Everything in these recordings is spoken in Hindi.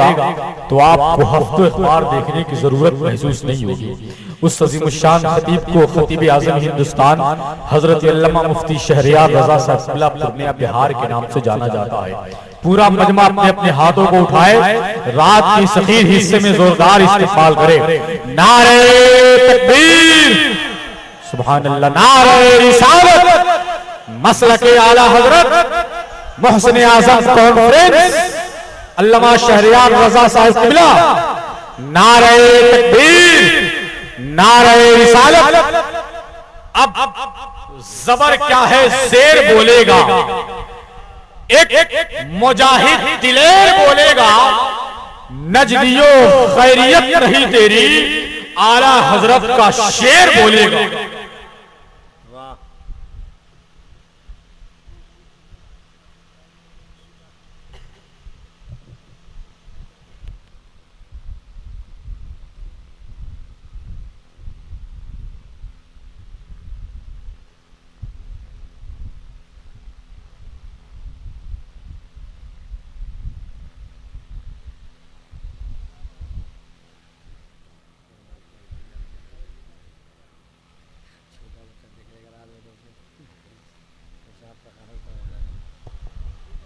पढ़ेगा तो आपको हफ्ते इतवार देखने की जरूरत महसूस नहीं होगी। उस अज़ीमुश्शान खतीब को खतीब आज़म हिंदुस्तान हजरत अल्लामा मुफ्ती शहरयार रजा साहब क़िबला पूर्णिया बिहार के नाम से जाना जाता है। पूरा मजमा अपने अपने हाथों को उठाए, रात के सखीर हिस्से में जोरदार इस्तेमाल करे। नारे तकबीर, सुभान अल्लाह, नारे रिसालत, मसलके आला हजरत मोहसिन आज़म कॉन्फ्रेंस अल्लामा शहरयार रजा साहब क़िबला, नारे तकबीर, नारे रिसालत। अब जबर क्या है, शेर बोलेगा, एक मुजाहिद दिलेर बोलेगा, नजदियो खैरियत नहीं तेरी, आला हजरत का शेर बोलेगा।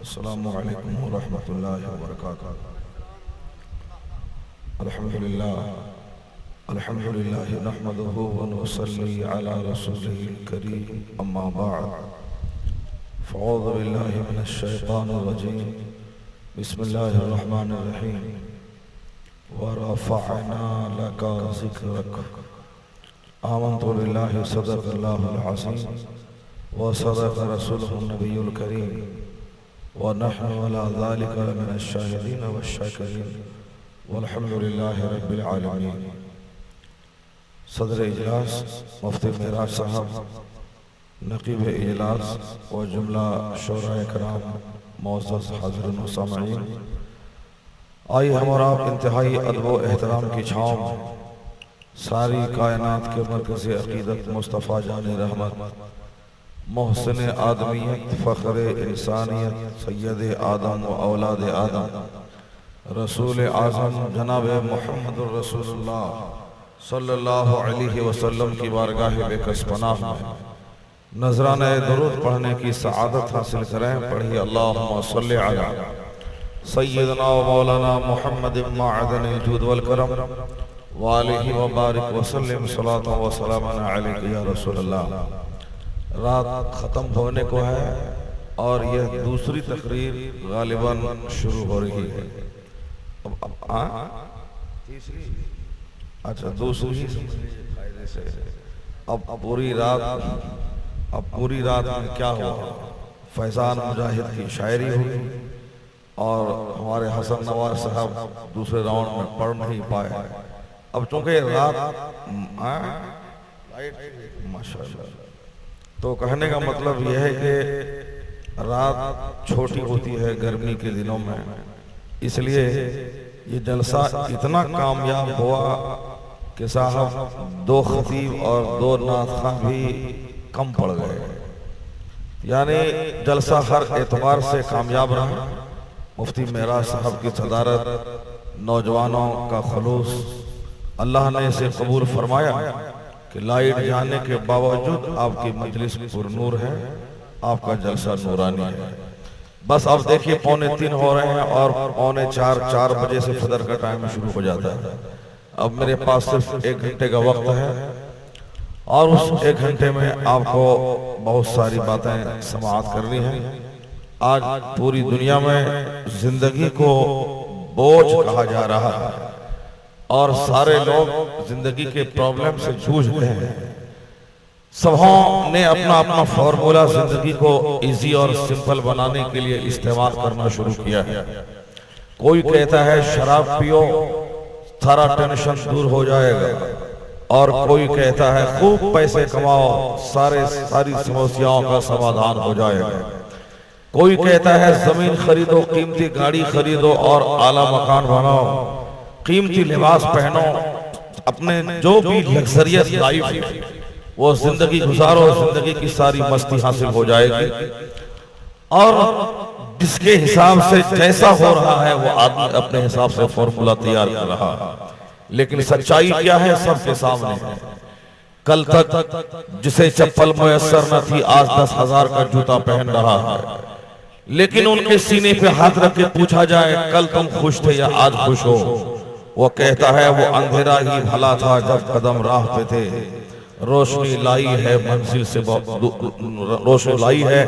अस्सलामु अलैकुम व रहमतुल्लाहि व बरकातुहू। अल्हम्दुलिल्लाह नहमदुहु व नुसल्ली अला रसूलिल करीम, अम्मा बअद, फ़अऊज़ु बिल्लाहि मिनश शैतानिर रजीम, बिस्मिल्लाहिर रहमानिर रहीम। व रफ़अना लका ज़िक्रक, आमन्तु बिल्लाहि सदक़ल्लाहुल अज़ीम व सदक़ रसूलुहुन नबियुल करीम व नहनु अला ज़ालिका मिनश शाहिदीन वश्शाकिरीन वल्हम्दुलिल्लाहि रब्बिल आलमीन। सदर इजलास मुफ्ती मेराज साहब, नक़ीब इजलास व जुमला शोराए कराम, मुअज़्ज़ज़ हाज़िरीन व सामईन, आइए हम और आप इंतहाई अदब व एहतराम की छाँव में सारी कायनात के मरकज़ अक़ीदत मुस्तफ़ा जान रहमत, मोहसिन आदमियत, फ़ख्र इंसानियत, सैयद आदम व औलाद आदम, रसूल आज़म जनाब मुहम्मदुर रसूलुल्लाह सल्लल्लाहु अलैहि वसल्लम की बारगाह बेकस पनाह में नजराना दुरूद पढ़ने की सआदत हासिल करें। पढ़िए अल्लाहुम्मा सल्लि अला सय्यदना व मौलाना मुहम्मद मअदनिल जूद वल करम व आलिहि व बारिक व सल्लिम सलातन व सलामन अलैका या रसूलल्लाह। रात ख़त्म होने को है और यह दूसरी तकरीर गालिबन शुरू हो रही है। तीसरी, अच्छा दूसरी फायदे से। अब पूरी रात में क्या हुआ, फैजान मुजाहिद की शायरी हुई और हमारे हसन नवाज साहब दूसरे राउंड में पढ़ नहीं पाए। अब चूंकि रात माशाअल्लाह, तो कहने का मतलब यह है कि रात छोटी होती है गर्मी के दिनों में, इसलिए ये जलसा इतना कामयाब हुआ कि साहब 2 खतीब और 2 नात भी कम पड़ गए। यानी जलसा हर एतबार से कामयाब रहा। मुफ्ती मेराज साहब की सदारत, नौजवानों का खलूस, अल्लाह ने इसे कबूल फरमाया कि लाइट जाने के बावजूद आपकी मजलिस पुरनूर है, आपका जलसा नूरानी है। बस अब देखिए 2:45 हो रहे हैं और 3:45-4 बजे से फजर का टाइम शुरू हो जाता है। अब मेरे पास सिर्फ 1 घंटे का वक्त है और उस 1 घंटे में आपको बहुत सारी बातें समाअत करनी है। आज पूरी दुनिया में जिंदगी को बोझ कहा जा रहा है और सारे लोग जिंदगी के प्रॉब्लम से जूझ रहे हैं। सबों ने अपना अपना फॉर्मूला जिंदगी को इजी और सिंपल बनाने के लिए इस्तेमाल करना शुरू किया है। कोई कहता है शराब पियो, सारा टेंशन दूर हो जाएगा, और कोई कहता है खूब पैसे कमाओ, सारी समस्याओं का समाधान हो जाएगा। कोई कहता है जमीन खरीदो, कीमती गाड़ी खरीदो और आला मकान बनाओ, कीमती लिबास पहनो, अपने जो भी लग्जरियस लाइफ वो जिंदगी गुजारो, जिंदगी की सारी मस्ती हासिल हो जाएगी। और जिसके हिसाब से जैसा हो रहा है वो आदमी अपने हिसाब से फॉर्मूला तैयार कर रहा है। लेकिन सच्चाई क्या है सबके सामने है। कल तक जिसे चप्पल मुयस्सर न थी आज 10,000 का जूता पहन रहा है। लेकिन उनके सीने पे हाथ रख के पूछा जाए कल तुम खुश थे या आज खुश हो, वो कहता है वो अंधेरा ही भला था जब कदम राह पे थे, रोशनी लाई है मंजिल से रोशनी लाई है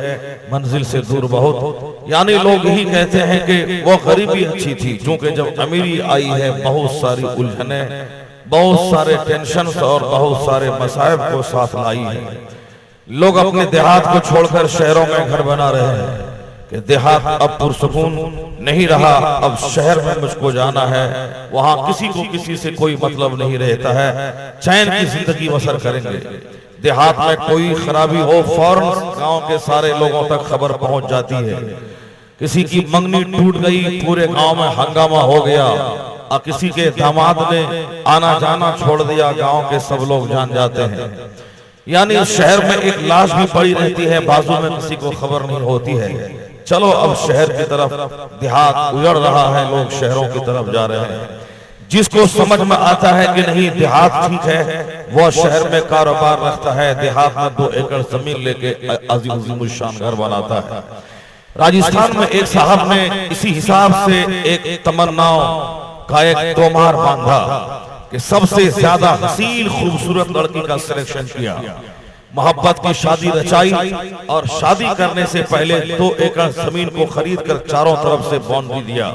मंजिल से दूर बहुत। यानी लोग यही कहते हैं कि वो गरीबी अच्छी थी, क्योंकि जब अमीरी आई है बहुत सारी उलझने, बहुत सारे टेंशन और बहुत सारे मसाइब को साथ लाई है। लोग अपने देहात को छोड़कर शहरों में घर बना रहे हैं कि देहात अब पुरसुकून नहीं रहा, अब शहर में मुझको जाना है, वहां किसी को किसी से कोई मतलब नहीं रहता है, चैन की जिंदगी बसर करेंगे। देहात में कोई खराबी हो फौरन गांव के सारे लोगों तक खबर पहुंच जाती है। किसी की मंगनी टूट गई पूरे गांव में हंगामा हो गया, और किसी के दामाद ने आना जाना छोड़ दिया गांव के सब लोग जान जाते हैं। यानी शहर में एक लाश भी पड़ी रहती है, बाजू में किसी को खबर नहीं होती है। चलो अब शहर की तरफ देहात उजड़ रहा है, लोग शहरों की तरफ जा रहे हैं। जिसको समझ में आता है कि नहीं देहात ठीक है वो शहर में कारोबार रखता है, देहात में 2 एकड़ जमीन लेके अजीम-उल-शान घर बनाता है। राजस्थान में एक साहब ने इसी हिसाब से एक तमन्नाओं का एक तोमार बांधा कि सबसे ज्यादा हसीन खूबसूरत लड़की का सिलेक्शन किया, मोहब्बत की शादी रचाई और शादी करने से पहले 2 एकड़ जमीन को खरीद कर चारों तरफ से बाउंड्री दिया,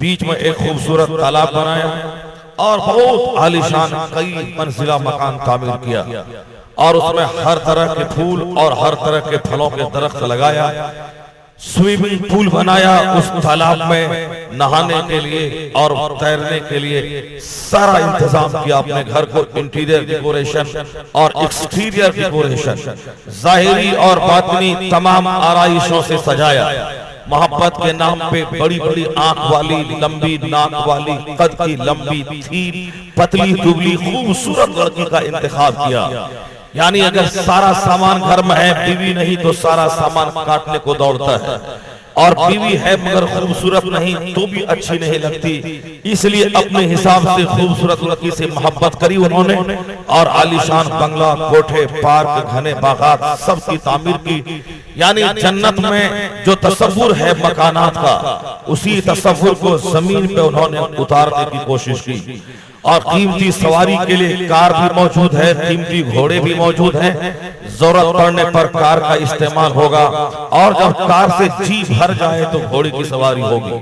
बीच में एक खूबसूरत तालाब बनाया और बहुत आलीशान कई मंजिला मकान तामीर किया और उसमें हर तरह के फूल और हर तरह के फलों के दरख्त लगाया। स्विमिंग पूल बनाया उस तालाब में नहाने के लिए और तैरने के लिए, सारा इंतजाम किया। अपने घर को इंटीरियर डेकोरेशन और एक्सटीरियर डेकोरेशन, जाहिरी और बातिनी तमाम आराइशों से सजाया। मोहब्बत के नाम पे बड़ी बड़ी आंख वाली, लंबी नाक वाली, कद की लंबी, थी पतली दुबली खूबसूरत लड़की का इंतखाब किया। यानी अगर सारा सामान घर में है, बीवी नहीं तो सारा सामान काटने को दौड़ता है, और बीवी है मगर खूबसूरत नहीं तो भी अच्छी नहीं लगती, इसलिए अपने हिसाब से खूबसूरत लड़की से मोहब्बत करी उन्होंने और आलीशान बंगला, कोठे, पार्क, घने बागात सबकी तामीर की। यानी जन्नत में जो तसव्वुर है मकानात का, उसी तसव्वुर को जमीन पे उन्होंने उतारने की कोशिश की। और कीमती सवारी के लिए कार भी मौजूद है, कीमती घोड़े भी मौजूद हैं, जरूरत पड़ने पर कार का इस्तेमाल होगा, और जब कार से जी भर जाए तो घोड़े की सवारी होगी।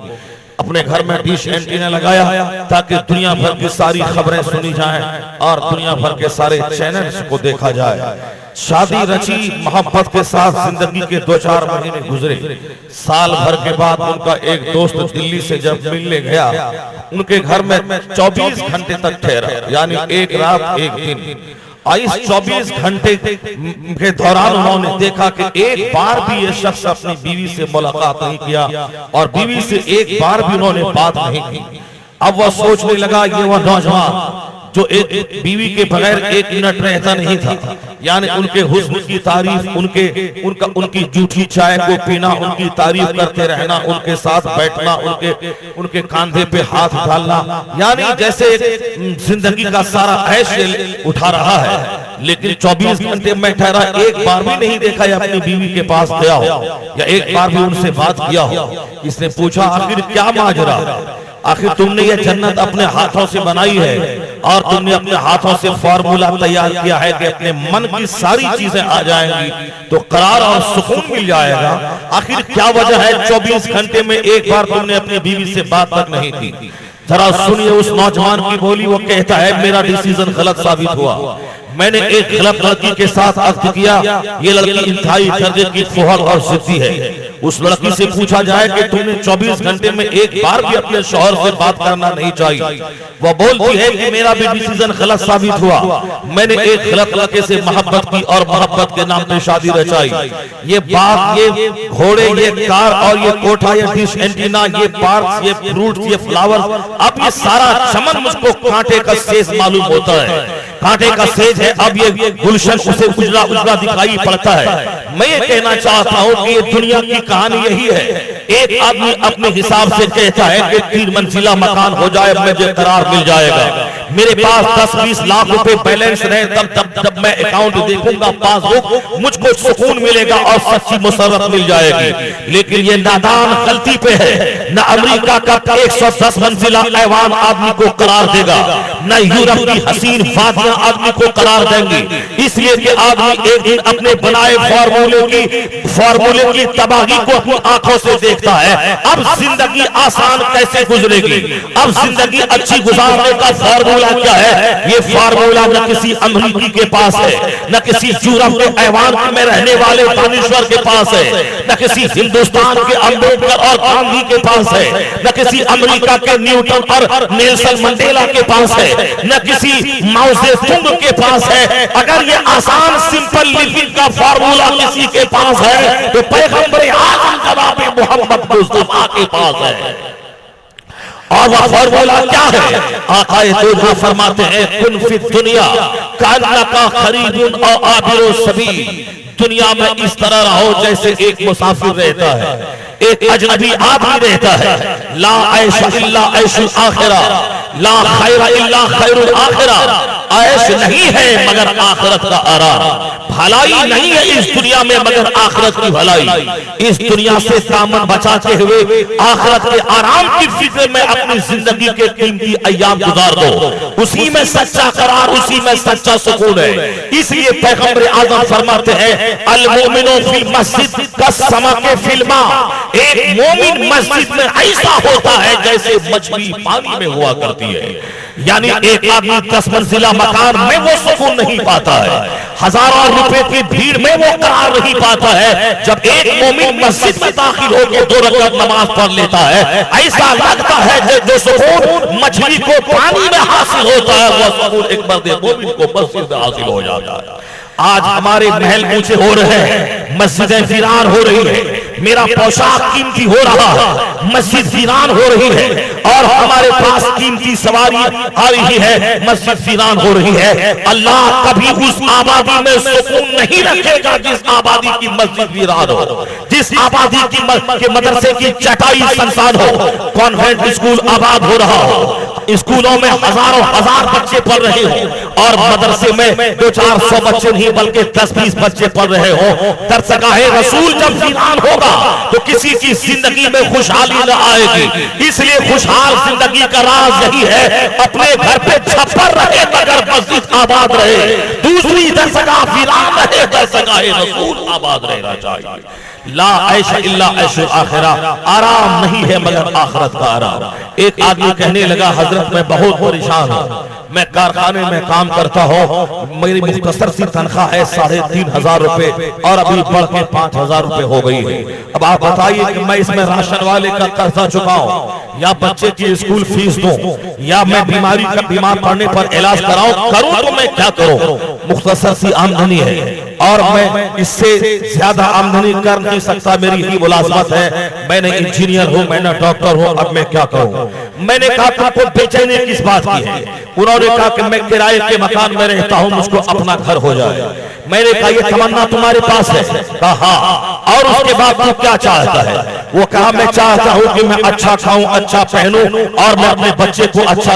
अपने घर में डिश एंटीना लगाया ताकि दुनिया भर की सारी खबरें सुनी जाएं और दुनिया भर के सारे चैनल्स को देखा जाए। शादी रची, मोहब्बत के साथ जिंदगी के 2-4 महीने गुजरे। साल भर के बाद उनका एक दोस्त दिल्ली से जब मिलने गया, उनके घर में 24 घंटे तक ठहरा, यानी एक रात एक दिन। इस 24 घंटे के दौरान उन्होंने देखा कि एक बार भी ये शख्स अपनी बीवी से मुलाकात नहीं किया और बीवी से एक बार भी उन्होंने बात नहीं की। अब वह सोचने लगा ये वह नौजवान जो एक बीवी के बगैर 1 मिनट रहता नहीं था, यानी उनके हुस्न की तारीफ, उनकी जूठी चाय को पीना, उनकी तारीफ करते रहना, उनके साथ बैठना, उनके कांधे पे हाथ डालना, यानी जैसे जिंदगी का सारा ऐश उठा रहा है। लेकिन 24 घंटे में ठहरा, एक बार भी नहीं देखा या अपनी बीवी के पास गया हो या एक बार भी उनसे बात किया हो। इसने पूछा आखिर क्या माजरा, आखिर तुमने ये जन्नत अपने हाथों से बनाई है और तुमने अपने हाथों से फॉर्मूला तैयार किया है कि अपने मन की सारी चीजें आ जाएंगी तो करार और सुकून मिल जाएगा। आखिर क्या वजह है 24 घंटे में एक बार तुमने अपनी बीवी से बात तक नहीं की? जरा सुनिए उस नौजवान की बोली। वो कहता है मेरा डिसीजन गलत साबित हुआ, मैंने एक गलत लड़की के साथ अक्द किया। ये लड़की इंतहाई दर्जे की फुहर और जिद्दी है। उस लड़की से पूछा जाए कि तुमने 24 घंटे में एक बार भी अपने शौहर से बात करना नहीं चाहिए, वह बोलती है कि मेरा भी डिसीजन गलत साबित हुआ, मैंने एक गलत लड़के से मोहब्बत की और मोहब्बत के नाम पे शादी रचाई। ये बाग, ये घोड़े, ये कार और ये कोठा, ये डिश एंटीना, ये पार्क, ये फ्रूट्स, ये फ्लावर, अब ये सारा चमन मुझको कांटे का शेष मालूम होता है। कांटे का सेज है, अब ये गुलशन उसे उजला उजला दिखाई पड़ता है। मैं ये कहना चाहता हूँ कि ये दुनिया की कहानी यही है। एक आदमी अपने हिसाब से कहता है कि 3 मंजिला मकान हो जाए मुझे करार मिल जाएगा, मेरे पास 10-20 लाख रुपए बैलेंस रहे, तब मैं अकाउंट देखूंगा, पासबुक, मुझको सुकून मिलेगा और सच्ची मुसर्रत मिल जाएगी। लेकिन ये नादान गलती पे है। न अमेरिका का 110 मंजिला ऐवान आदमी को करार देगा, न यूरोप की हसीन वादियां आदमी को करार देंगी। इसलिए कि आदमी एक दिन अपने बनाए फॉर्मूले की तबाही को अपनी आंखों से देखता है। अब जिंदगी आसान कैसे गुजरेगी, अब जिंदगी अच्छी गुजारने का फॉर्मूला क्या है? ये फार्मूला न किसी अमेरिकी के पास है, न किसी यूरोप के ऐवान में रहने वाले दानिश्वर के पास है, न किसी हिंदुस्तान के अम्बेडकर और गांधी के पास है, न किसी अमेरिका के न्यूटन और नेल्सन मंडेला के पास है, न किसी माओ सेतुंग के पास है। अगर ये आसान सिंपल लिविंग का फार्मूला किसी के पास है तो पैगंबर आज़म जनाब मोहम्मद मुस्तफा के पास है। और वह फॉर्मूला क्या है? आकाए दो फरमाते हैं, कुन फी दुनिया कान्नका खरीदुन औ आबिरु सबील। दुनिया में इस तरह रहो जैसे एक मुसाफिर रहता है, एक अजनबी आदमी रहता है। ला ऐश इल्ला ऐशुल आखिरा, ला खैरा इल्ला खैरुल आखिरा। ऐश नहीं है मगर आखिरत का आराम, भलाई नहीं है इस दुनिया में मगर आखिरत की भलाई। इस दुनिया से सामान बचाते हुए आखिरत के आराम की फिक्र में अपनी जिंदगी के कीमती अय्याम गुजार दो। उसी में सच्चा करार, उसी में सच्चा सुकून है। इसलिए पैगंबर आज़म फरमाते हैं, अल मोमिनो फिल मस्जिद कस्समा के फिल्मा। एक मोमिन मस्जिद में ऐसा होता है जैसे मछली पानी में हुआ करती है। यानी एक आदमी 10 मंजिला मकान में वो सुकून नहीं पाता है, हजारों रुपए की भीड़ में वो करार नहीं पाता है। जब एक मोमिन मस्जिद में दाखिल होकर 2 रकात नमाज पढ़ लेता है, ऐसा लगता है जो सुकून मछली को पानी में हासिल होता है, वो सुकून एक मर्द मोमिन को मस्जिद में हासिल हो जाता है। आज हमारे महल ऊंचे हो रहे हैं, मस्जिदें वीरान हो रही है, मेरा पोशाक कीमती हो रहा है, मस्जिद वीरान हो रही है, और हमारे पास कीमती सवारी आ रही है, मस्जिद वीरान हो रही है। अल्लाह कभी उस आबादी में सुकून नहीं रखेगा जिस आबादी की मस्जिद वीरान हो, जिस आबादी की मदरसे की चटाई संसार हो। कॉन्वेंट स्कूल आबाद हो रहा हो, स्कूलों में हजारों हजार बच्चे पढ़ रहे हो, और मदरसे में 200-400 बच्चे नहीं बल्कि 10-20 बच्चे पढ़ रहे हो। दरसगाहे रसूल जब वीरान होगा तो किसी की जिंदगी में खुशहाली न आएगी। इसलिए खुशहाल जिंदगी का राज यही है, अपने घर पे छप्पर रहे मगर मस्जिद आबाद रहे। दूसरी दरसगाह वीरान रहे, दरसगाहे रसूल आबाद रहना चाहिए। ला ऐश इल्ला ऐशुल आखिरा। आराम नहीं है मगर आखिरत का आराम। एक आदमी कहने लगा, हजरत मैं बहुत परेशान हूँ, मैं कारखाने में काम करता हूँ, मेरी मुख्तसर सी तनख्वाह है 3,500 रुपए और अभी बढ़ के 5,000 रुपए हो गई है। अब आप बताइए कि मैं इसमें राशन वाले का कर्जा चुकाऊं या बच्चे की स्कूल फीस दूं या मैं बीमार पड़ने पर इलाज कराऊं, करूं तो मैं क्या करूं? मुख्तसर सी आमदनी है और मैं इससे ज्यादा आमदनी कर नहीं सकता, मेरी ही मुलाजमत है, मैंने इंजीनियर हूं, मैंने डॉक्टर हूं, अब मैं क्या करूं? मैंने कहा तुमको बेचैनी किस बात की है? उन्होंने कहा कि मैं किराए के मकान में रहता हूं, मुझको अपना घर हो जाए। मैंने कहा ये तमन्ना तुम्हारे पास है? कहा हाँ। और उसके बाद तू क्या चाहता है? वो कहा मैं चाहता हूं कि मैं अच्छा खाऊं, अच्छा पहनूं और मैं अपने बच्चे को अच्छा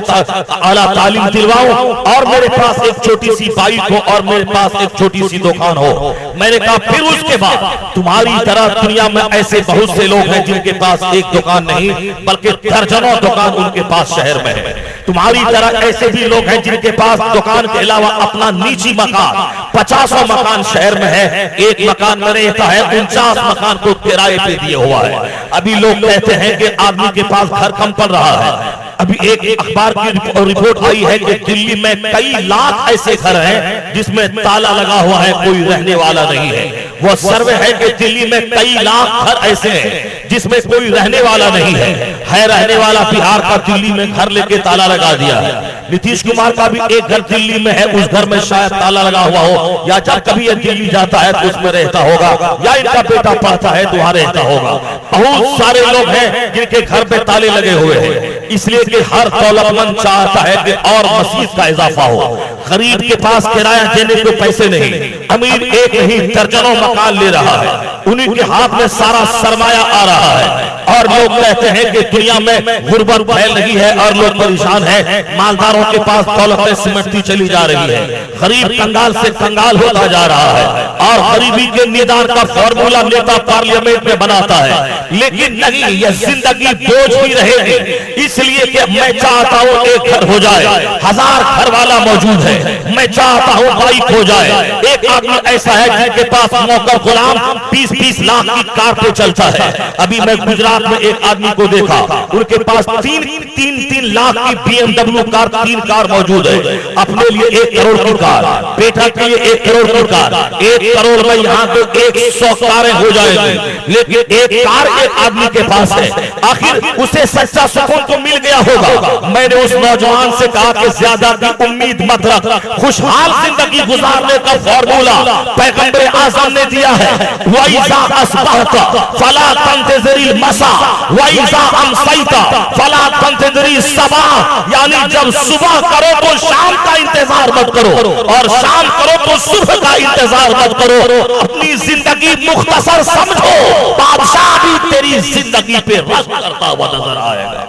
आला तालीम दिलवाऊं और मेरे पास एक छोटी सी बाइक हो और मेरे पास एक छोटी सी दुकान हो। मैंने कहा फिर उसके बाद तुम्हारी तरह दुनिया में ऐसे बहुत से लोग हैं जिनके पास एक दुकान नहीं बल्कि दर्जनों दुकान उनके पास शहर में है। तुम्हारी तरह ऐसे भी लोग हैं जिनके पास दुकान के अलावा अपना निजी मकान 50 मकान शहर में है, एक मकान में रहता है, 49 मकान को किराए पे दिए हुआ है। अभी लोग कहते हैं कि आदमी के पास घर कम पड़ रहा है। अभी एक अखबार की रिपोर्ट आई है कि दिल्ली में कई लाख ऐसे घर हैं जिसमें ताला लगा हुआ है, कोई रहने वाला नहीं है। वो सर्वे है कि दिल्ली में कई लाख घर ऐसे हैं जिसमें कोई रहने वाला नहीं है। रहने वाला बिहार का दिल्ली में घर लेके ताला लगा दिया है। नीतीश कुमार का भी एक घर दिल्ली में है, उस घर में शायद ताला लगा हुआ हो, या जब कभी ये दिल्ली जाता है तो उसमें रहता होगा, या इनका बेटा पढ़ता है तो वहां रहता होगा। बहुत सारे लोग हैं जिनके घर पे ताले लगे हुए हैं, इसलिए कि हर दौलतमंद चाहता है कि और मजीद का इजाफा हो। गरीब के पास किराया देने को पैसे नहीं, अमीर एक नहीं दर्जनों मकान ले रहा है, उन्हीं के हाथ में सारा सरमाया आ रहा है, और लोग कहते हैं कि दुनिया में गुर्बत फैल रही है और लोग परेशान हैं, मालदारों के पास दौलतें सिमटती चली जा रही है, गरीब कंगाल से कंगाल होता जा रहा है, और गरीबी के निदान का फॉर्मूला नेता पार्लियामेंट में बनाता है। लेकिन नहीं, यह जिंदगी बोझ ही रहेगी, इसलिए कि मैं चाहता हूं एक घर हो जाए, 1000 घर वाला मौजूद है, मैं चाहता हूं बाइक हो जाए। एक आदमी ऐसा है जिनके पास नौकर गुलाम 20-20 लाख की कार पे चलता है। अभी मैं गुजरात में एक आदमी को देखा, उनके पास 3 लाख की BMW कार, 3 कार मौजूद है, अपने लिए 1 करोड़ की कार, बेटा के लिए 1 करोड़ की कार, 1 करोड़ में यहाँ तो 100 कारें हो जाएंगी, लेकिन एक कार एक आदमी के पास है, आखिर उसे सच्चा सुकून तो मिल गया होगा। मैंने उस नौजवान से कहा कि ज्यादा की उम्मीद मत रख, खुशहाल जिंदगी गुजारने का फॉर्मूला पैगंबर आज़म ने दिया है। वइज़ा अस्बहता फला तंतज़िरिल मसा वइज़ा अमसैता फला तंतज़िरिस सबा, यानी जब सुबह करो तो शाम का इंतजार मत करो, और शाम करो तो सुबह का इंतजार मत करो। अपनी जिंदगी मुख्तसर समझो, बादशाह भी तेरी जिंदगी पे रश्क करता हुआ नजर आएगा।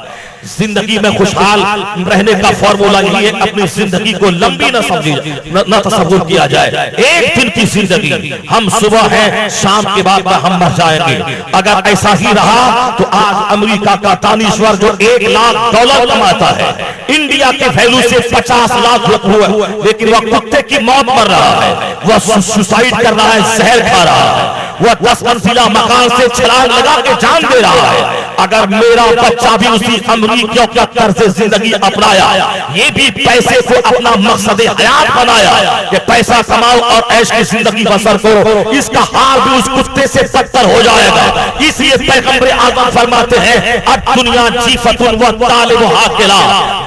जिंदगी में खुशहाल रहने का फॉर्मूला यही है, अपनी जिंदगी को लंबी न समझी, न तसव्वुर किया जाए। एक दिन की जिंदगी, हम सुबह हैं, शाम के बाद में हम मर जाएंगे। अगर ऐसा ही रहा तो आज अमेरिका का दानिश्वर जो 1 लाख डॉलर कमाता है, इंडिया के वैल्यू से 50 लाख हुआ, लेकिन वह कुत्ते की मौत मर रहा है, वह सुसाइड कर रहा है, जहर खा रहा है, वह 10 मंजिला मकान से छलांग लगा के जान दे रहा है। अगर मेरा बच्चा भी उसी अमरीकियों का तर्ज जिंदगी अपनाया, ये भी पैसे को अपना मकसद हयात बनाया कि पैसा कमाओ और ऐश की जिंदगी बसर करो, इसका हाल भी उस कुत्ते से बदतर हो जाएगा। इसलिए पैगंबर आज़म फरमाते हैं, दुनिया जीफतुन व तालिबुहा किला,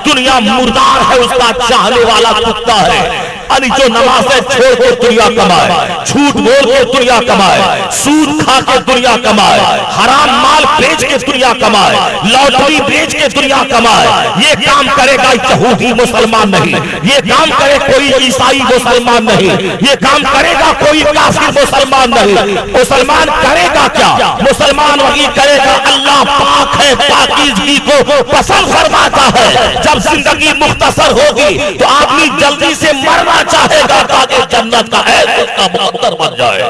दुनिया मुर्दार है, उसका चाहने वाला कुत्ता है। यानी जो नमाज़ें छोड़ के दुनिया कमाए, झूठ बोल के दुनिया कमाए, सूद खा के दुनिया कमाए, हराम माल बेच के दुनिया कमाए, लॉटरी बेच के दुनिया कमाए, ये काम करेगा यहूदी मुसलमान नहीं, ये काम करे कोई ईसाई मुसलमान नहीं, ये काम करेगा कोई काफिर मुसलमान नहीं। मुसलमान करेगा क्या? मुसलमान वही करेगा, अल्लाह पाक है, पाकीज़गी को पसंद फरमाता है। जब जिंदगी मुख्तसर होगी तो आदमी जल्दी से मरना चाहेगा ताकि जन्नत का उसका मुकद्दर बन जाए,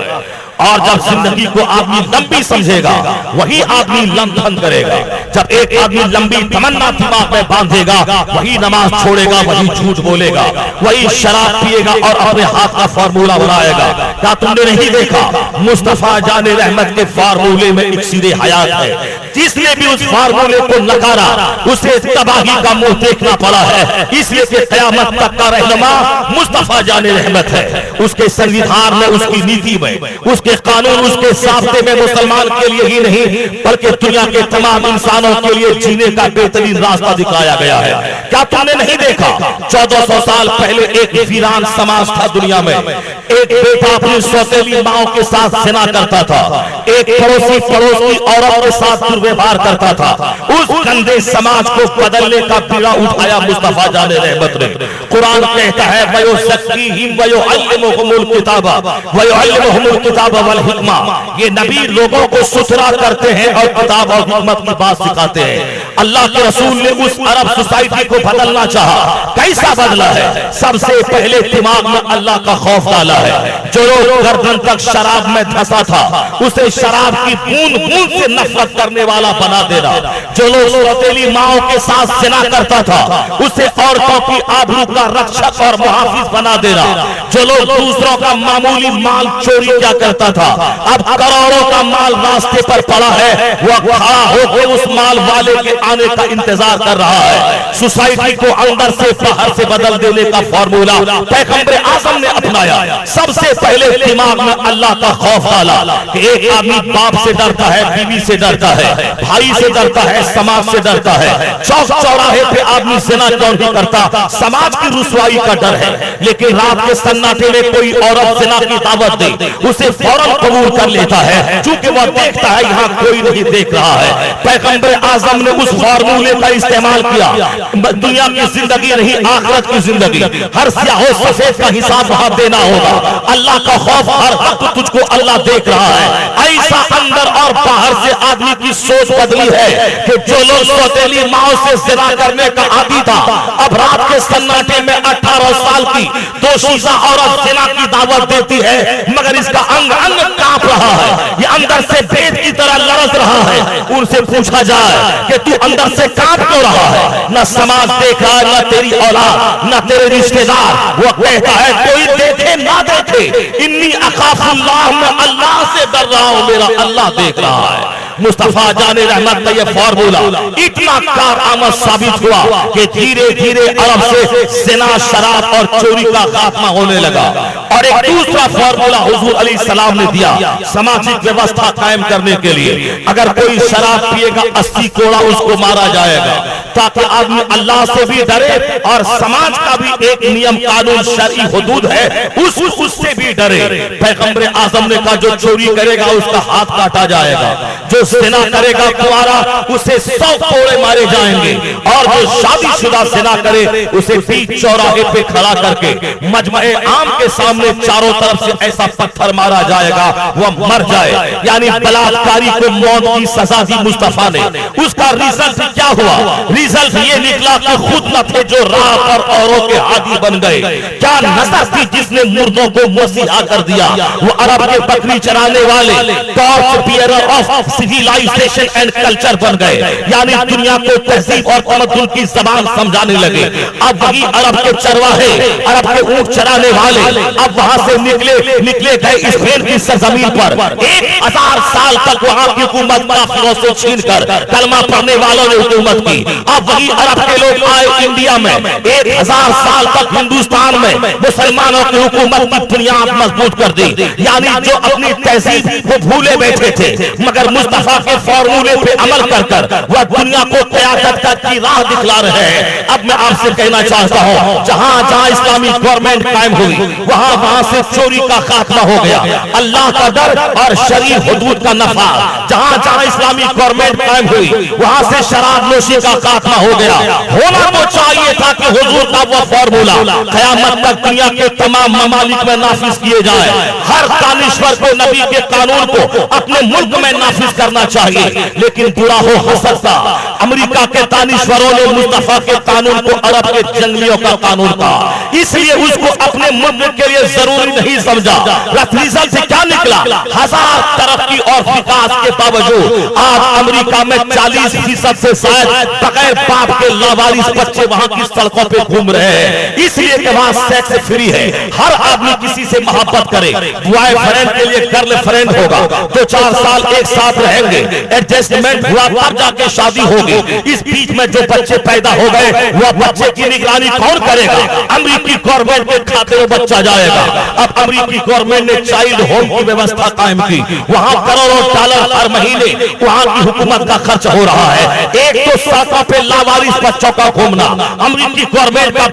और जब जिंदगी को आदमी लंबी समझेगा वही आदमी लंघन करेगा। जब एक आदमी लंबी तमन्ना दिमाग में बांधेगा वही नमाज छोड़ेगा, वही झूठ बोलेगा, वही शराब पिएगा और अपने हाथ का फार्मूला बनाएगा। क्या तुमने नहीं देखा मुस्तफा जाने रहमत के फार्मूले में इक्सीरे हयात है, जिसने भी उस फार्मूले को नकारा उसे तबाही का मुंह देखना पड़ा है। इसलिए कि क़यामत तक का रहनुमा मुस्तफा जाने रहमत है, उसके संविधान में, उसकी नीति में, उसके कानून, उसके साबते में मुसलमान के लिए ही नहीं बल्कि दुनिया के तमाम इंसानों के लिए जीने का बेहतरीन रास्ता दिखाया गया है। क्या तुमने नहीं देखा 1400 साल पहले एक वीरान समाज था दुनिया में, एक बेटा अपनी सौतेली माओ के साथ जिना करता था, एक पड़ोसी पड़ोस की औरत के साथ दुर्व्यवहार करता था। उस गंदे समाज को बदलने का बीड़ा उठाया मुस्तफा जाने रहमत ने। कुरान कहता है वयुज़क्कीहिम वयुअल्लिमुहुमुल किताबा वयुअल्लिमुहुमुल किताबा वल हिकमा, ये नबी लोगों को सुथरा करते हैं और किताब और हिकमत की बात सिखाते हैं। अल्लाह के रसूल ने उस अरब सोसाइटी को बदलना चाहा, कैसा बदला है? सबसे पहले दिमाग में अल्लाह का खौफ डाला है। जो लोग गर्दन तक शराब में धंसा था उसे शराब की बूंद बूंद से नफरत करने वाला बना देना। जो लोग सौतेली माओ के साथ जिना करता था उसे औरतों की आबरू का रक्षक और मुहाफिज बना देना। जो लोग दूसरों का मामूली माल चोरी किया करता था, अब करोड़ों का माल रास्ते पर पड़ा है, वह खड़ा होकर उस माल वाले के आने का इंतजार कर रहा है। सोसाइटी को अंदर से बाहर से बदल देने का फॉर्मूला पैगंबर आजम ने अपनाया। सबसे पहले दिमाग में अल्लाह का खौफ डाला कि एक आदमी बाप से डरता है, बीवी से डरता है, भाई से डरता है, समाज से डरता है। चौक चौराहे पे आदमी ज़िना क्यों नहीं करता? समाज की रुसवाई का डर है। लेकिन रात के सन्नाटे में कोई औरत ज़िना की दावत दे, उसे फौरन कबूल कर लेता है, क्योंकि वह देखता है यहाँ कोई नहीं देख रहा है। पैगंबर आजम ने उस फार्मूले का इस्तेमाल किया। दुनिया की जिंदगी नहीं, आखिरत की जिंदगी, हर स्याह सफेद का हिसाब वहां देना होगा। अल्लाह का खौफ, हर वक्त तुझको अल्लाह देख रहा है। ऐसा अंदर और बाहर से आदमी की सोच बदली है कि जो लोग सौतेली माओ से ज़िना करने का आदी था, अब रात के सन्नाटे में 18 साल की दोशीशा औरत ज़िना की दावत देती है, मगर इसका अंग अंग कांप रहा है, ये अंदर से भेद की तरह लड़स रहा है। उनसे पूछा जाए कि तू अंदर से कांप क्यों रहा है? न समाज देख रहा है, न तेरी औलाद, न तेरे रिश्तेदार। वो कहता है कोई देखे ना देखे, इन्नी अखाफुल्लाह, मैं अल्लाह से डर रहा हूं, मेरा अल्लाह देख रहा है। मुस्तफा जाने रहमत का यह फॉर्मूला इतना कारआमद साबित हुआ कि धीरे धीरे अरब से ज़िना, शराब और चोरी का खात्मा होने लगा। और एक दूसरा फॉर्मूला हुजूर अलैहिस्सलाम ने दिया सामाजिक व्यवस्था कायम करने के लिए। अगर कोई शराब पिएगा 80 कोड़ा उसको मारा जाएगा, ताकि आदमी अल्लाह से भी डरे और समाज का भी एक नियम कानून शरई हुदूद है उससे भी डरे। पैगंबर आजम ने कहा जो चोरी करेगा उसका हाथ काटा जाएगा, जो ज़िना करेगा कुंवारा उसे 100 कोड़े मारे जाएंगे, और जो शादीशुदा ज़िना करे उसे बीच चौराहे पे खड़ा करके मजमे आम के सामने चारों तरफ से ऐसा पत्थर मारा जाएगा वह मर जाए। यानी बलात्कारी को मौत की सजा दी मुस्तफा ने। उसका रिजल्ट क्या हुआ? रिजल्ट ये निकला कि खुद न थे जो राह पर औरों के हादी बन गए। क्या नजर थी जिसने मुर्दों को मसीहा कर दिया? वो अरब के बकरी चराने वाले torch bearer of civilization and culture बन गए, यानी दुनिया को तहजीब और तमद्दुन की जबान समझाने लगे। अब वही अरब के चरवाहे, अरब के ऊंट चराने वाले अब वहां से निकले गए स्पेन की सरजमीन पर। 1000 साल तक वहां की हुकूमत काफिरों से छीनकर कलमा पढ़ने वालों ने हुकूमत की। अब वही अरब के लोग आए इंडिया में, 1000 साल तक हिंदुस्तान में मुसलमानों की हुकूमत की बुनियाद मजबूत कर दी। यानी जो अपनी तहजीब वो भूले बैठे थे, मगर मुस्तफा के फॉर्मूले पे अमल कर वह दुनिया को क़यादत की राह दिखला रहे हैं। अब मैं आपसे कहना चाहता हूं, जहां जहां इस्लामिक गवर्नमेंट कायम हुई वहां वहां से चोरी का खात्मा हो गया, अल्लाह का डर और शरीय हुदूद का नफा। जहां जहां इस्लामिक गवर्नमेंट कायम हुई वहां से शराब नोशी का खात्मा हो गया। होना तो चाहिए था कि हुजूर का वह फॉर्मूला क़यामत तक दुनिया के तमाम ममालिक में नाफिज किए जाए। हर दानिश्वर को नबी के कानून को अपने मुल्क में नाफिज करना चाहिए। लेकिन बुरा हो हसद का, अमेरिका के दानिश्वरों ने मुस्तफा के कानून को अरब के जंगलियों का कानून कहा, इसलिए उसको अपने मुल्क के लिए जरूरी नहीं समझा। रिजल्ट से क्या निकला? 1000 तरक्की और विकास के बावजूद आज अमेरिका में 40% से शायद बगैर बाप के लावारिस बच्चे वहां की सड़कों पे घूम रहे हैं, इसलिए कि वहां सेक्स फ्री है। हर आदमी किसी से मोहब्बत करे, बॉयफ्रेंड के लिए गर्लफ्रेंड होगा, 2-4 साल एक साथ रहेंगे, एडजस्टमेंट हुआ तब जाके शादी होगी। इस बीच में जो बच्चे पैदा हो गए वह बच्चे की निगरानी कौन करेगा? अमेरिकी गवर्नमेंट के खाते में बच्चा जाएगा। अब अमेरिकी गवर्नमेंट ने चाइल्ड होम की व्यवस्था कायम की, वहां करोड़ों डॉलर हर महीने वहां की हुकूमत का खर्च हो रहा है। एक तो सड़कों पे लावारिस बच्चों का घूमना, अमेरिकी गवर्नमेंट का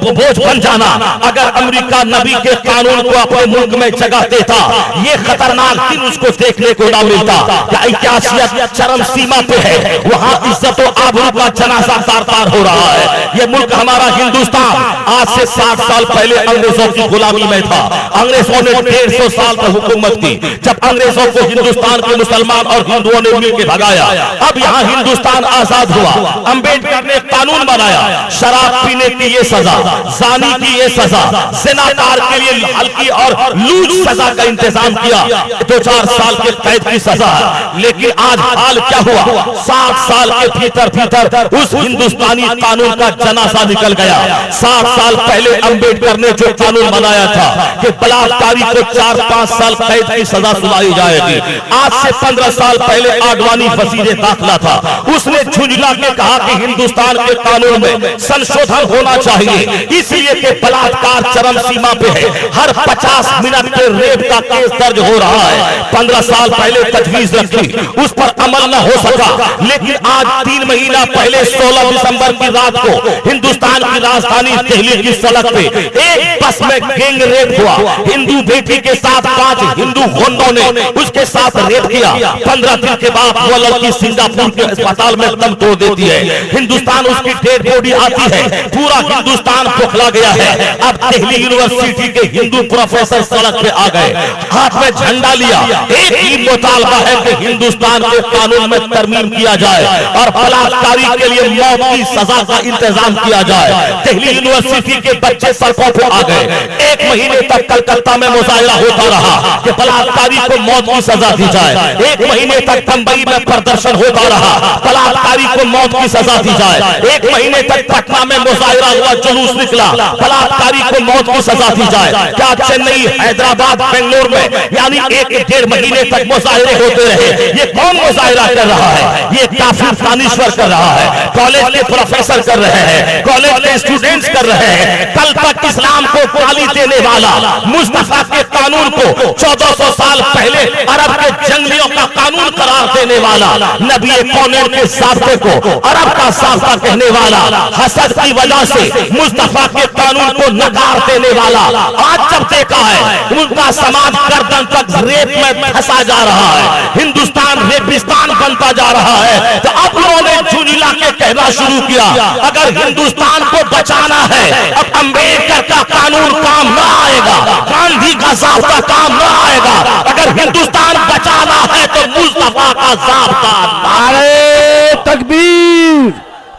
बोझ बन जाना। अगर अमेरिका नबी के कानून को अपने मुल्क में जगह देता, ये खतरनाक दिन उसको देखने को ना मिलता। ऐतिहासिक चरम सीमा पे है, वहां इज्जत और आबरू का जनाजा तार-तार हो रहा है। ये मुल्क हमारा हिंदुस्तान आज से 60 साल पहले अंग्रेजों की गुलामी में था। अंग्रेजों ने 150 साल तक हुकूमत की। जब अंग्रेजों को हिंदुस्तान के मुसलमान और हिंदुओं ने मिलकर भगाया, अब यहाँ हिंदुस्तान आजाद हुआ। अम्बेडकर ने कानून बनाया, शराब पीने की ये सजा, जानी की ये सजा, ज़िनाकार के लिए हल्की और लूज सजा का इंतजाम किया, 2-4 साल के कैद की सजा। लेकिन आज हाल क्या हुआ? 60 साल के भीतर उस हिंदुस्तानी कानून का जनाजा निकल गया। 60 साल पहले अंबेडकर ने जो कानून बनाया था कि बलात्कारी को 4-5 साल कैद की सजा सुनाई जाएगी, आज से 15 साल पहले आडवाणी वजीर दाखिला था, उसने झुंझला के कहा कि हिंदुस्तान के कानून में संशोधन होना चाहिए, इसलिए कि बलात्कार चरम सीमा पे है, हर 50 मिनट पे रेप का केस दर्ज हो रहा है। 15 साल पहले तजवीज रखी, उस पर अमल न हो सका, लेकिन आज 3 महीना पहले 16 दिसंबर की रात को हिंदुस्तान की राजधानी दिल्ली की सड़क पे एक बस में गैंग रेप हुआ। हिंदू बेटी के साथ 5 हिंदू गुंडों ने उसके साथ रेप किया। 15 दिन के बाद वो लड़की सिंगापुर के अस्पताल में दम तोड़ देती है। हिंदुस्तान उसकी डेड बॉडी आती है, पूरा हिंदुस्तान खोखला गया है। अब दिल्ली यूनिवर्सिटी के हिंदू प्रोफेसर सड़क पे आ गए, हाथ में झंडा लिया, एक ही मुतालबा है कि हिंदुस्तान के कानून में तरमीम किया जाए और बलात्कारी के लिए मौत की सजा का इंतजाम किया जाए। दिल्ली यूनिवर्सिटी के बच्चे सड़कों पर आ गए। 1 महीने तक कलकत्ता में मुजाहिरा होता रहा कि बलात्कारी को मौत की सजा दी जाए। 1 महीने तक बंबई में प्रदर्शन होता रहा, बलात्कारी को मौत की सजा दी जाए। 1 महीने तक पटना में मुजाहिरा हुआ, जुलूस निकला, बलात्कारी को मौत की सजा दी जाए। क्या चेन्नई, हैदराबाद, बेंगलोर में यानी 1-1.5 महीने तक मुजाहिरे होते रहे? ये कौन मुजाहिरा कर रहा है? ये काफिर दानिश्वर कर रहा है, कॉलेज के प्रोफेसर कर रहे हैं, कॉलेज के स्टूडेंट्स कर रहे हैं। कल तक इस्लाम को गाली देने वाला, मुस्तफा के कानून को 1400 साल पहले अरब के जंगलियों का कानून करार देने वाला, नबी कौनैन के ज़ाब्ते को अरब का ज़ाब्ता कहने वाला, हसद की वजह से मुस्तफा के कानून को नकार देने वाला, आज जब देखा है उनका समाज गर्दन तक रेप में फंसा जा रहा है, हिंदुस्तान रेपिस्तान बनता जा रहा है, तो अब उन्होंने झुंझला के कहना शुरू किया अगर हिंदुस्तान को बचाना है, अब अंबेडकर का कानून काम न आएगा, गांधी का ज़ाब्ता काम न आएगा, अगर हिंदुस्तान बचाना है तो मुस्तफा का ज़ाब्ता। नारे तकबीर,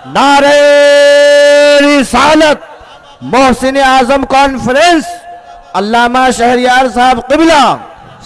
नारे रिसालत, मोहसिन आजम कॉन्फ्रेंस, अल्लामा शहरियार साहब क़िबला,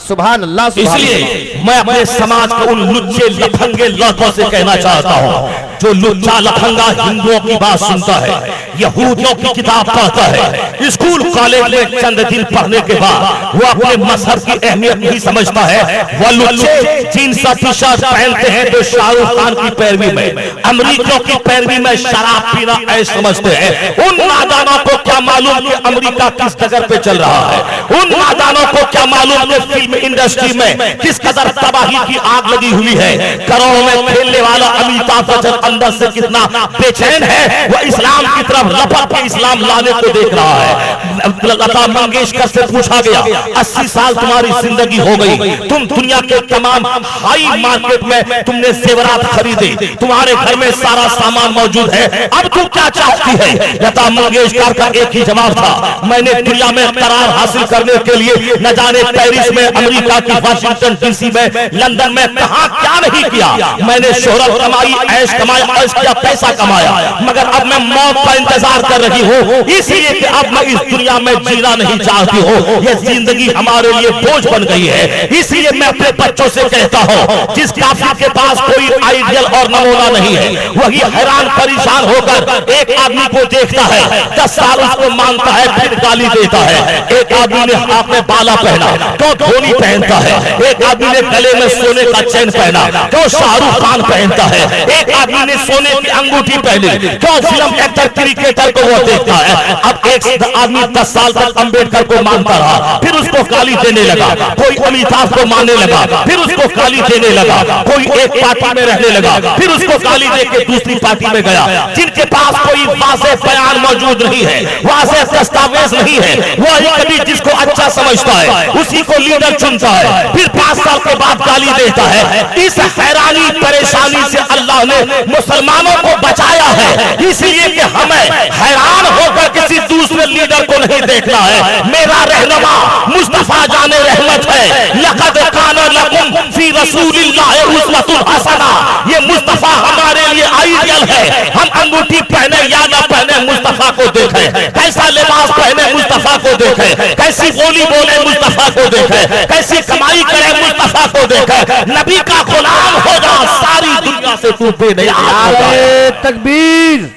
सुभान अल्लाह। इसलिए मैं अपने समाज को उन लुच्चे लफंगे लड़कों से कहना चाहता हूँ जो लुच्चा लफंगा हिंदुओं की बात सुनता है, यहूदियों की किताब पढ़ता है, स्कूल कॉलेज में चंद दिन पढ़ने के बाद वो अपने मजहब की अहमियत नहीं समझता है। वो लुच्चे जीन्स टी शर्ट पहनते हैं जो शाहरुख खान की पैरवी में, अमरीकियों की पैरवी में शराब पीना ऐश समझते हैं। उन नादानों को क्या मालूम कि अमरीका किस जगह पे चल रहा है? उन नादानों को क्या मालूम कि फिल्म इंडस्ट्री में किस कदर तबाही की आग लगी हुई है? करोड़ों में खेलने वाला अमिताभ बच्चन अंदर से कितना बेचैन है, वो इस्लाम की तरफ लपट के इस्लाम लाने को देख रहा है। लता मंगेशकर से पूछा गया 80 साल तुम्हारी जिंदगी हो गई, तुम दुनिया के तमाम हाई मार्केट में तुमने जेवरात खरीदे, तुम्हारे घर में सारा सामान मौजूद है, अब तुम क्या चाहती है? लता मंगेशकर का एक ही जवाब था, मैंने दुनिया में करार हासिल करने के लिए न जाने पेरिस में, अमेरिका की वाशिंगटन डीसी में, लंदन में कहां क्या नहीं किया। मैंने शोहरत कमाई, ऐश कमाया, ऐश किया, पैसा कमाया, मगर अब मैं मौत का इंतजार कर रही हूँ, इसलिए कि अब मैं इस दुनिया में जीना नहीं चाहती हूँ, ये जिंदगी हमारे लिए बोझ बन गई है। इसलिए मैं अपने बच्चों से कहता हूँ जिस काफिर के पास कोई आइडियल और नमूना नहीं है, वही हैरान परेशान होकर एक आदमी को देखता है, 10 साल उसको मानता है, फिर गाली देता है। एक आदमी ने हाथ में बाला पहना, तो धोनी पहनता है, एक आदमी ने गले में सोने का चैन पहना, तो शाहरुख खान पहनता है, एक आदमी ने सोने की अंगूठी पहनी, तो फिल्म एक्टर क्रिकेटर को वो देखता है। अब एक आदमी 10 साल तक अंबेडकर को मानता रहा, फिर उसको गाली देने लगा, कोई अमिताभ को मानने लगा, फिर उसको गाली देने लगा, कोई एक पार्टी में रहने लगा, फिर उसको गाली देके दूसरी पार्टी में गया। जिनके पास कोई वाज़ेह बयान मौजूद नहीं है, वाज़ेह दस्तावेज नहीं है, वो कभी जिसको अच्छा समझता है उसी को लीडर चुनता है, फिर 5 साल के बाद गाली देता है। इस हैरानी परेशानी से अल्लाह ने मुसलमानों को बचाया है, इसलिए कि हमें हैरान होकर किसी दूसरे लीडर को नहीं देखना है। मेरा रहनुमा मुस्तफा जाने रहमत है, लक़द काना लकुम फी रसूलिल्लाहि उस्वतुन हसना, ये मुस्तफा हमारे लिए आइडियल है। हम अंगूठी पहने या ना पहने मुस्तफा को देखें, कैसा लिबास पहने मुस्तफा को देखें, कैसी बोली बोले मुस्तफा को देखें, कैसी कमाई करे मुस्तफा को देखें, नबी का गुलाम हो जा, सारी दुनिया से तू बेनियाज हो जा। नारे तकबीर,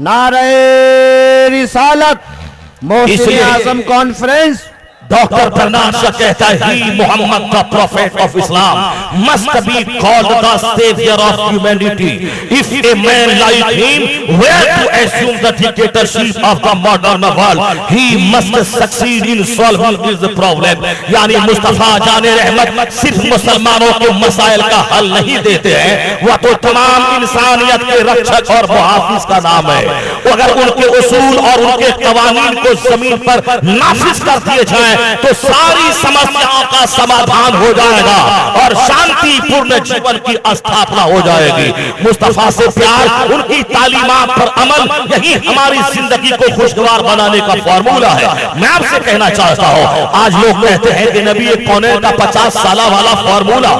नारे रिसालत। मोहसिन इसलिए आजम कॉन्फ्रेंस डॉक्टर बर्नार्ड शॉ कहता है he Mohammad the prophet of Islam must be called the saviour of humanity. If a man like him were to assume the dictatorship of the modern world he must succeed in solving his problem. यानी मुस्तफा जाने रहमत सिर्फ मुसलमानों के मसाइल का हल नहीं देते हैं, वह तो तमाम इंसानियत के रक्षक और मुहाफिज का नाम है। अगर उनके उसूल और उनके कवानीन को जमीन पर नाफिज कर दिए जाएं तो सारी समस्याओं का समाधान हो जाएगा और शांतिपूर्ण जीवन की स्थापना हो जाएगी। मुस्तफा से प्यार, उनकी तालीमात पर अमल, यही हमारी जिंदगी को खुशगवार बनाने का फॉर्मूला है। मैं आपसे कहना चाहता हूं, आज लोग कहते हैं कि नबी कौने का 50 साल वाला फॉर्मूला,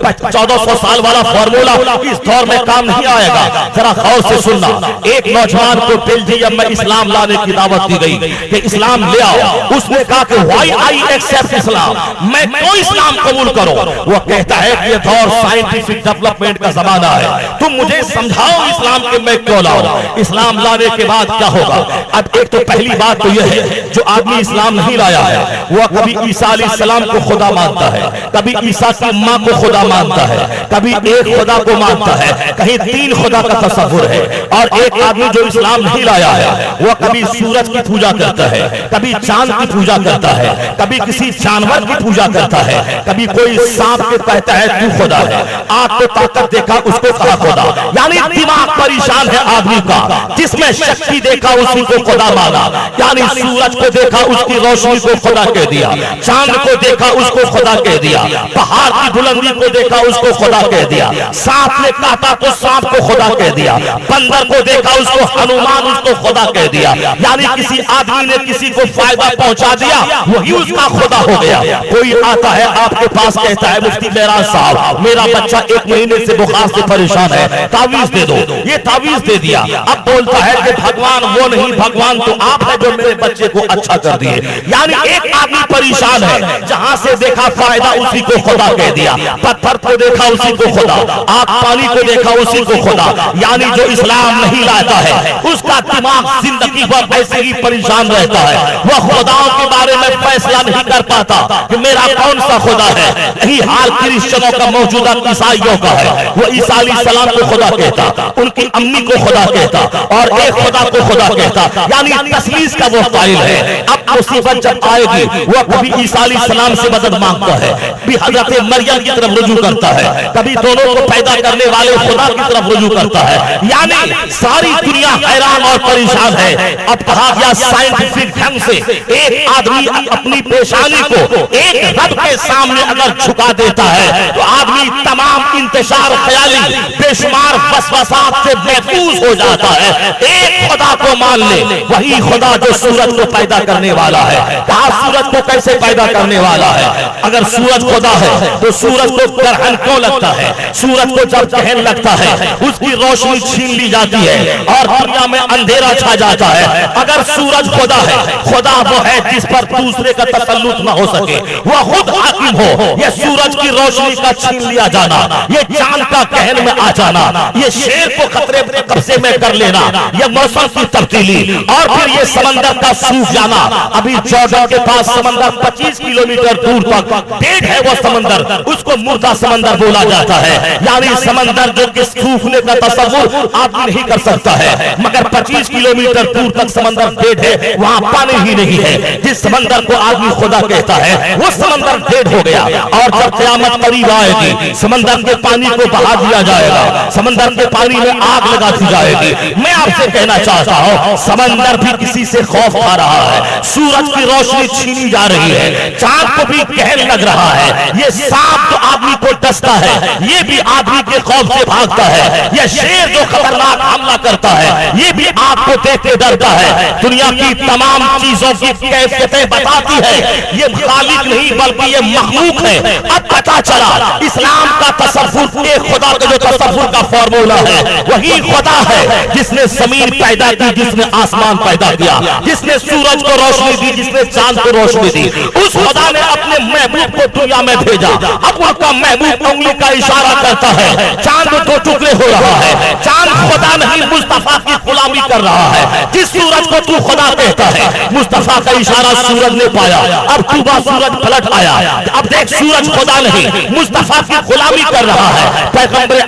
1400 साल वाला फॉर्मूला इस दौर में काम नहीं आएगा। जरा गौर से सुनना। एक नौजवान को बेल्जियम में इस्लाम लाने की दावत दी गई कि इस्लाम ले आओ। उसने कहा कि Why I accept Islam? मैं क्यों इस्लाम कबूल करूं? वो कहता है कि ये दौर साइंटिफिक डेवलपमेंट का जमाना है, तुम मुझे समझाओ इस्लाम के मैं क्यों लाऊं। इस्लाम लाने के बाद क्या होगा? अब एक तो पहली बात तो यह है, जो आदमी इस्लाम नहीं लाया है वह कभी ईसा अलैहिस्सलाम को खुदा मानता है, कभी ईसा की मां को खुदा मानता है, कभी एक खुदा को मानता है, कहीं 3 खुदा का तस्वुर है। और एक आदमी जो इस्लाम नहीं लाया है वह कभी सूरज की पूजा करता है, कभी चांद की पूजा करता है, कभी किसी जानवर की पूजा करता है, कभी कोई सांप के कहता है तू खुदा है, आंख को ताकत देखा उसको कहा खुदा। यानी दिमाग परेशान है आदमी का। जिसमें शक्ति देखा उसी को खुदा माना, यानी सूरज को देखा उसकी रोशनी को खुदा कह दिया, चांद को देखा उसको खुदा कह दिया, पहाड़ की बुलंदी को देखा उसको खुदा कह दिया, सांप ने काटा तो सांप को खुदा कह दिया, बंदर को देखा उसको हनुमान उसको खुदा कह दिया। यानी किसी आदमी ने किसी को फायदा पहुंचा दिया वही उसका खुदा हो गया। कोई आता है आपके पास कहता है मुफ्ती मेराज साहब मेरा बच्चा 1 महीने से बुखार से परेशान है, तावीज दे दो। ये तावीज दे दिया। अब बोलता है कि भगवान वो नहीं, भगवान तो आप है जो मेरे बच्चे को अच्छा कर दिए। यानी एक आदमी परेशान है, जहां से देखा फायदा उसी को खुदा कह दिया, पत्थर को देखा उसी को खुदा, आग पानी को देखा उसी को खुदा। यानी जो इस्लाम नहीं लाता है उसका दिमाग जिंदगी भर ऐसे ही परेशान रहता है। वह खुदाओं के बारे में फैसला नहीं कर पाता कि मेरा कौन सा खुदा है। यही हाल क्रिश्चियनों का, मौजूदा ईसाइयों का है। वो ईसा अलैहिस्सलाम को खुदा कहता, उनकी अम्मी को खुदा कहता और एक खुदा को खुदा कहता। यानी तस्लीस का वो कायल है। अब मुसीबत जब आएगी वो कभी ईसा अलैहिस्सलाम से मदद मांगता है, भी हजरत मरियम की तरफ रुजू करता है, कभी दोनों को पैदा करने वाले खुदा की तरफ रुजू करता है। यानी सारी दुनिया हैरान और परेशान है। अब कहा गया साइंटिफिक ढंग से एक आदमी अपनी पेशानी को एक रब के सामने अगर झुका देता है तो आदमी तमाम इंतशार ख्याली बेशुमार वसवसात से महफूज हो जाता है। एक खुदा को मान ले, वही खुदा जो सूरज को पैदा करने वाला है। कहा सूरज को कैसे पैदा करने वाला है? अगर सूरज खुदा है तो सूरज को ग्रहण क्यों लगता है? सूरज को जब ग्रहण लगता है उसकी रोशनी छीन ली जाती है और दुनिया में अंधेरा छा जाता है। अगर सूरज खुदा है, खुदा वो है जिस पर दूसरे का तसल्लुत न हो सके, वह खुद हाकिम हो। यह सूरज की रोशनी का छीन लिया जाना, ये चांद का कहन में आ जाना, ये शेर को खतरे में कब्जे में कर लेना, यह मौसम की तब्दीली और फिर ये समंदर का सूख जाना। अभी जॉर्डन के पास समंदर 25 किलोमीटर दूर तक डेड है वो समंदर, उसको मुर्दा समंदर बोला जाता है। यानी समंदर जो कि सूखने का तस्वुर आदमी नहीं कर सकता है, मगर 25 किलोमीटर दूर तक समंदर डेड है, वहां पानी ही नहीं है। जिस समंदर को आदमी खुदा कहता है वो समंदर डेड हो गया। और जब क़यामत करीब आएगी समंदर के पानी को बहा दिया जाएगा, समंदर के पानी में आग लगा दी जाएगी। मैं आपसे कहना चाहता हूं समंदर भी किसी से खौफ खा रहा है, सूरज की रोशनी छीनी जा रही है, चांद को भी कहर लग रहा है। ये सांप जो आदमी को डसता है ये भी आदमी के खौफ से भागता है। यह शेर जो खतरनाक हमला करता है ये भी आग को देख के डरता है। दुनिया की तमाम चीजों की कैफियतें बताती है ये खालिक नहीं बल्कि ये मखलूक है। अब पता चला इस्लाम का तसव्वुर, एक खुदा का जो तसव्वुर का फॉर्मूला है वही खुदा है जिसने जमीन पैदा की जिसने आसमान पैदा किया, जिसने सूरज को रोशनी दी, जिसने चांद को रोशनी दी, उस खुदा ने अपने महबूब को दुनिया में भेजा। अब उनका महबूब उंगली का इशारा करता है, चांद दो टुकड़े हो रहा है। चांद खुदा नहीं, मुस्तफा की गुलामी कर रहा है। जिस सूरज को तू खुदा कहता है, मुस्तफा का इशारा सूरज ने पाया, अब तूबा सूरज पलट आया। अब देख, सूरज खुदा नहीं, मुस्तफा की गुलामी कर रहा है। पैगंबर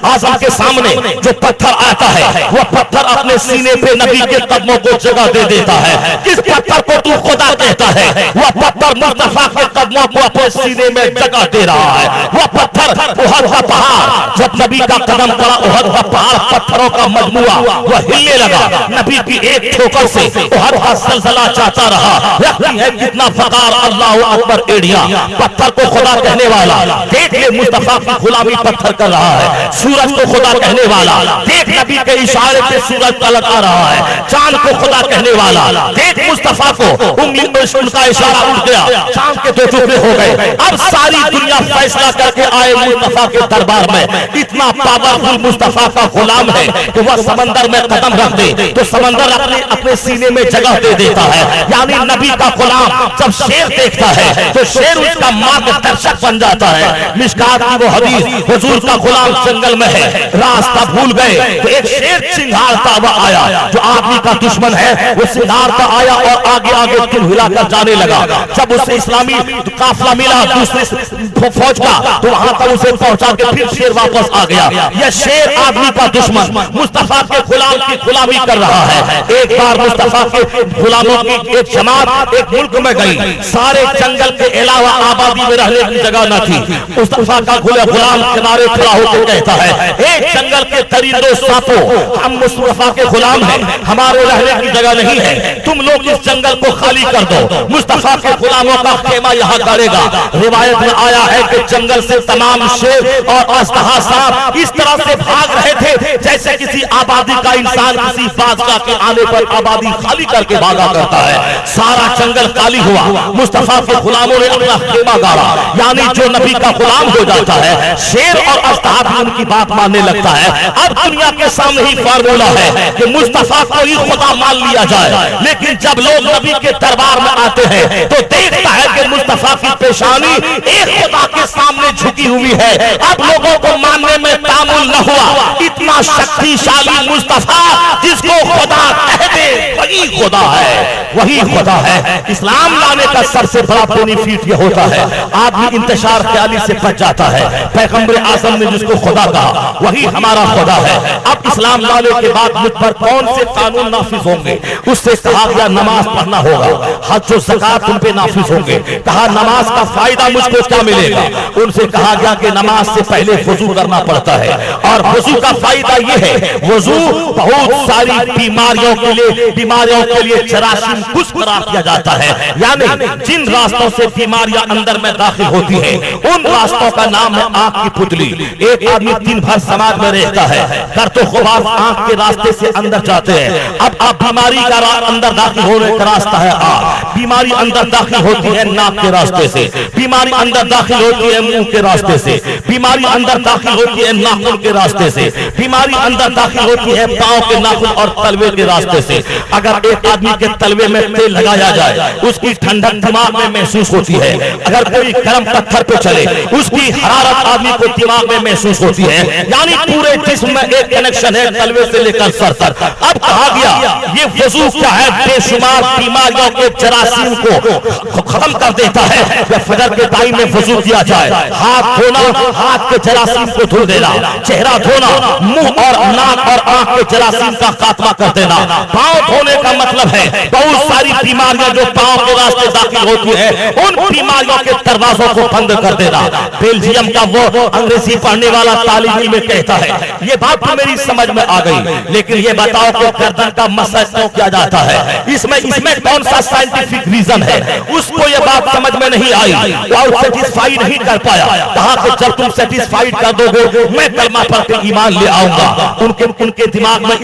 आजम के सामने जो पत्थर आता है, वह पत्थर अपने सीने पे नबी के कदमों को जगह दे देता है। जिस पत्थर को तू खुदा कहता है, वह पत्थर मुस्तफा के कदमों को अपने सीने में जगह दे रहा है। वह पत्थर उहद का पहाड़, जब नबी का कदम पड़ा, उहद का पहाड़ पत्थरों का मजमुआ वह हिलने लगा। नबी की एक ठोकर से उहद का सलसला चाहता रहा। रखती है कितना फकार, अल्लाह अकबर एड़िया। पत्थर को खुदा कहने वाला, देख ले मुस्तफा की गुलामी पत्थर कर रहा है। सूरज को खुदा कहने वाला, देख नबी के इशारे पे सूरज पलट आ रहा है। चांद को खुदा कहने वाला, देख मुस्तफा को उंगली में उनका इशारा उठ गया, चांद के दो टुकड़े हो गए। अब सारी दुनिया फैसला करके आए मुस्तफा के दरबार में। इतना पावरफुल मुस्तफा का गुलाम है कि वह समंदर में कदम रख दे तो समंदर अपने सीने में जगह दे देता है। यानी नबी का गुलाम जब शेर देखता है तो शेर उसका मार्गदर्शक बन जाता है। मिशकात की वो हदीस, हुजूर का गुलाम जंगल में है, रास्ता भूल गए तो एक शेर चिंगारता हुआ आया। जो आदमी का दुश्मन है वो चिंगारता आया और आगे आगे तिल हिलाकर जाने लगा। जब उसे इस्लामी काफिला मिला दूसरे फौज का, तो वहां तक उसे पहुंचा के फिर शेर वापस आ गया। यह शेर आदमी का दुश्मन मुस्तफा के गुलाम की गुलामी कर रहा है। एक बार मुस्तफा के गुलामों की एक जमात एक मुल्क में गई, सारे जंगल के अलावा आबादी में रहने की जगह न थी। मुस्तफा का गुलाम किनारे खड़ा होकर कहता है, एक जंगल के दरिंदों सांपों, हम मुस्तफा के गुलाम हैं, हमारे रहने की जगह नहीं है, तुम लोग इस जंगल को खाली कर दो। मुस्तफा के गुलामों का खेमा यहाँ गड़ेगा। रिवायत में आया है कि जंगल से तमाम शेर और अस्तहा सांप इस तरह से भाग रहे थे जैसे किसी आबादी का इंसान किसी बादशाह के आने पर आबादी खाली करके भागा करता है। सारा जंगल खाली हुआ। मुस्तफा के गुलामों ने अपना खेमा गाड़ा। यानी जो नबी का गुलाम हो जाता है, शेर और अस्तहा भी उनकी बात मानने लगता है। अब दुनिया के सामने ही फार्मूला है कि मुस्तफा को ही खुदा मान लिया जाए। लेकिन जब लोग नबी के दरबार में आते हैं तो देखता है कि मुस्तफा की पेशानी एक खुदा के सामने झुकी हुई है। अब लोगों को मानने में तामुल न हुआ। इतना शक्तिशाली मुस्तफा जिसको खुदा कह दे वही खुदा है, वही खुदा है। इस्लाम लाने का सबसे बड़ा बेनिफिट यह होता है, आदमी इंतशार ख्याली से बच जाता है। पैगंबर आज़म ने जिसको खुदा कहा वही हमारा खुदा है। अब इस्लाम लाने के बाद मुझ पर कौन से कानून नाफिज होंगे? उससे कहा गया नमाज पढ़ना होगा, हज और ज़कात तुम पे नाफिज होंगे। कहा नमाज का फायदा मुझको क्या मिलेगा? उनसे कहा गया कि नमाज से पहले वजू करना पड़ता है और वजू का फायदा यह है, वजू बहुत सारी बीमारियों के लिए जरासीम कुछ करार किया जाता है। यानी जिन रास्तों से बीमारियां अंदर में दाखिल होती हैं उन रास्तों का नाम है आंख की पुतली। एक आदमी दिन भर समाज में रहता है, कर तो खुबास आंख के रास्ते से अंदर जाते हैं। अब बीमारी का अंदर दाखिल होने का रास्ता है आंख। बीमारी अंदर दाखिल होती है नाक के रास्ते से, बीमारी अंदर दाखिल होती है मुंह के रास्ते से, बीमारी अंदर दाखिल होती है नाखून के रास्ते से, बीमारी अंदर दाखिल होती है पांव के नाखून और तलवे के रास्ते से। अगर एक आदमी के तलवे में तेल लगाया जाए उसकी ठंडक दिमाग में महसूस होती है। अगर कोई गर्म पत्थर पे चले उसकी हरारत आदमी को दिमाग में महसूस होती है। यानी पूरे जिस्म में एक कनेक्शन है तलवे से लेकर सर तक। अब कहा गया ये वजू क्या है? बेशुमार बीमारियों के जरासीम को खत्म कर देता है। जब फजर के टाइम में वजू किया जाए, हाथ धोना, हाथ के जरासीम को धुल देना, चेहरा धोना, मुंह और नाक और आंख के जरासीम का खात्मा कर देना। पांव धोने का मतलब है बहुत सारी बीमारियां जो पांव के रास्ते दाखिल होती है उन बीमारियों के दरवाजों को बंद कर देना। बेल्जियम का वो अंग्रेजी पढ़ने वाला तालिब इल्म कहता है, ये बात तो मेरी समझ में आ गई, लेकिन ये बताओ कि गर्दन का मसाज क्यों किया जाता है? इसमें कौन सा साइंटिफिक रीजन है? उसको ये बात समझ में नहीं आई और सेटिस्फाई नहीं कर पाया। कहा कि जब तुम सेटिस्फाइड कर दोगे मैं कलमा पढ़ के ईमान ले आऊंगा। उनके दिमाग में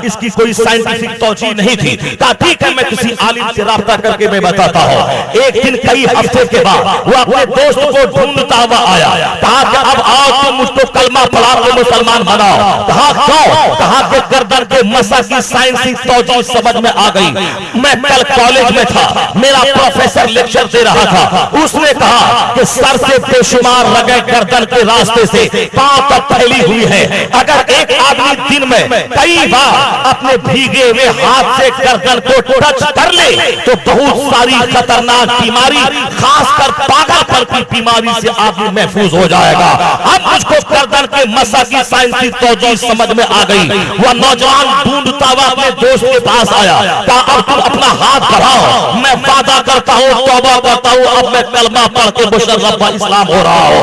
इसकी कोई साइंटिफिक तौजीह नहीं थी। थी। कहा ठीक है, मैं किसी आलिम से राब्ता करके मैं बताता हूँ। एक दिन कई हफ्ते के बाद वो अपने दोस्त को ढूंढता हुआ आया। कहा कि अब आओ तुम मुझको कलमा पढ़ा के मुसलमान बनाओ। कहा क्यों? कहा कि गर्दन के मसा की साइंसी तौजीह समझ में आ गई। मैं कल कॉलेज में था, मेरा प्रोफेसर लेक्चर दे रहा था। उसने कहा कि सर से बेशुमार रगे गर्दन के रास्ते से पांव तक फैली हुई है। अगर एक आदमी दिन में कई बार अपने भीगे हुए हाथ से गर्दन को टच कर ले तो बहुत सारी खतरनाक बीमारी, खासकर पागलपन की बीमारी से आदमी महफूज हो जाएगा। अब मुझको गर्दन के मसा की साइंसी तौजीह समझ में आ गई। वह नौजवान ढूंढता हुआ अपने दोस्त के पास आया। कहा अब तुम अपना हाथ बढ़ाओ, मैं वादा करता हूँ, तौबा करता हूँ, अब मैं कलमा पढ़ के मुशर्रफ इस्लाम हो रहा हूँ।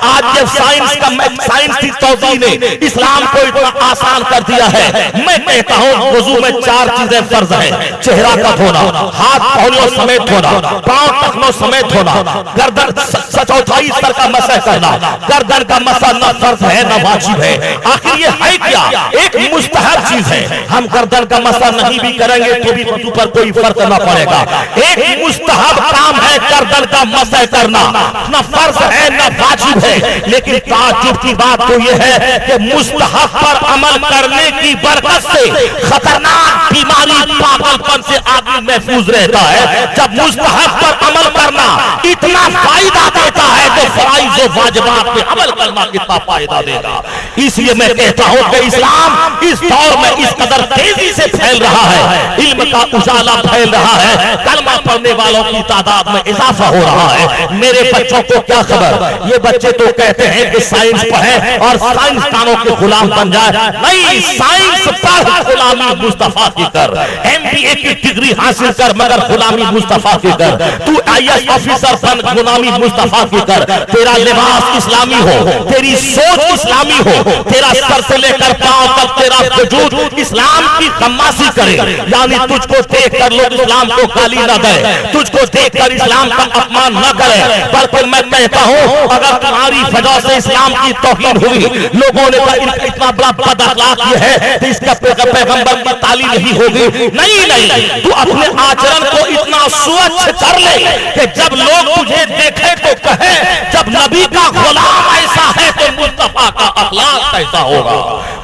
आज जब साइंस की तौजीह ने इस्लाम को इतना आसान कर दिया है, मैं कहता हूँ वुजू में 4 चीजें फर्ज है। चेहरा का धोना, हाथ पौलियों समेत धोना, पांव टखनों समेत धोना, गर्दन चौथाई सर का मसह करना। गर्दन का मसह न फर्ज है न वाजिब है। आखिर ये है क्या? एक मुस्तहब चीज है। हम गर्दन का मसह नहीं भी करेंगे तो भी वजू पर कोई फर्क न पड़ेगा। एक मुस्तहब काम है गर्दन का मसह करना, न फर्ज है न वाजिब है। लेकिन ताज्जुब की बात तो यह है कि मुस्तहब पर अमल करने की बरकत से खतरनाक बीमारी पागलपन से आदमी महफूज रहता है। जब मुस्तहब पर अमल करना इतना फायदा देता है तो फराइज और वाजिबात पे अमल करना कितना फायदा देगा। इसलिए मैं कहता हूं कि इस्लाम इस दौर में इस कदर तेजी से फैल रहा है, इल्म का उजाला फैल रहा है, कलमा पढ़ने वालों की तादाद में इजाफा हो रहा है। मेरे बच्चों को क्या खबर, ये बच्चे तो कहते हैं कि साइंस पढ़े और साइंसदानों के गुलाम बन जाए। नहीं, साइंस पढ़, गुलामी मुस्तफा की कर। MBA की डिग्री हासिल कर मगर गुलामी मुस्तफा की कर। तू IAS ऑफिसर बन, गुलामी मुस्तफा की कर। तेरा लिबास इस्लामी हो, तेरी सोच इस्लामी हो, तेरा सर से लेकर पांव तक तेरा वजूद इस्लाम की खम्मासी करे। यानी तुझको देखकर लोग इस्लाम को गाली न दे, तुझको देखकर इस्लाम का अपमान न करे। बल्कि मैं कहता हूं अगर तुम्हारी वजह से इस्लाम की तौहीन हुई, लोगों ने कहा इतना बड़ा बद अखलाक ये है तो इसका पैगंबर की तालीम नहीं होगी। नहीं, तू अपने आचरण को इतना स्वच्छ कर ले कि जब लोग तुझे देखे तो कहे जब नबी का गुलाम ऐसा है तो मुस्तफा का अखलाक कैसा होगा,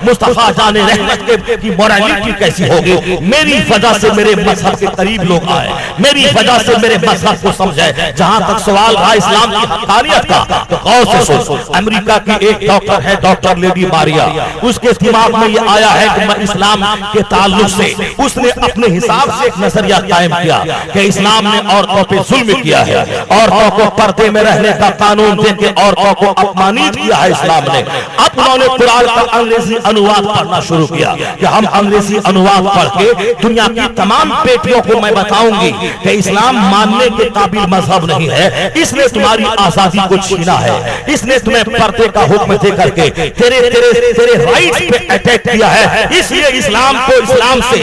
मुस्तफा जाने रहमत की मोरालिटी कैसी होगी। मेरी वजह से मेरे मजहब के करीब लोग आए, मेरी वजह से मेरे मजहब को समझे। जहां तक सवाल रहा इस्लाम की हक़ानियत का तो गौर से सोच। अमेरिका की एक डॉक्टर है, डॉक्टर लेडी मारिया, उसके दिमाग में ये आया है कि मैं इस्लाम के ताल्लुक से उसने अपने हिसाब से एक नजरिया कायम किया कि इस्लाम ने औरतों पे जुल्म किया है, औरतों को पर्दे में रहने का कानून देकर औरतों को अपमानित किया है इस्लाम ने। अब उन्होंने कुरान का अंग्रेजी अनुवाद पढ़ना शुरू किया कि हम अंग्रेजी अनुवाद पढ़ के दुनिया की तमाम बेटियों को मैं बताऊंगी कि इस्लाम मानने के काबिल मजहब नहीं है, इसने तुम्हारी आजादी को छीना है, इसने तुम्हें पर्दे का हुक्म दे करके तेरे राइट्स पे अटैक किया है। इसलिए इस्लाम को, इस्लाम से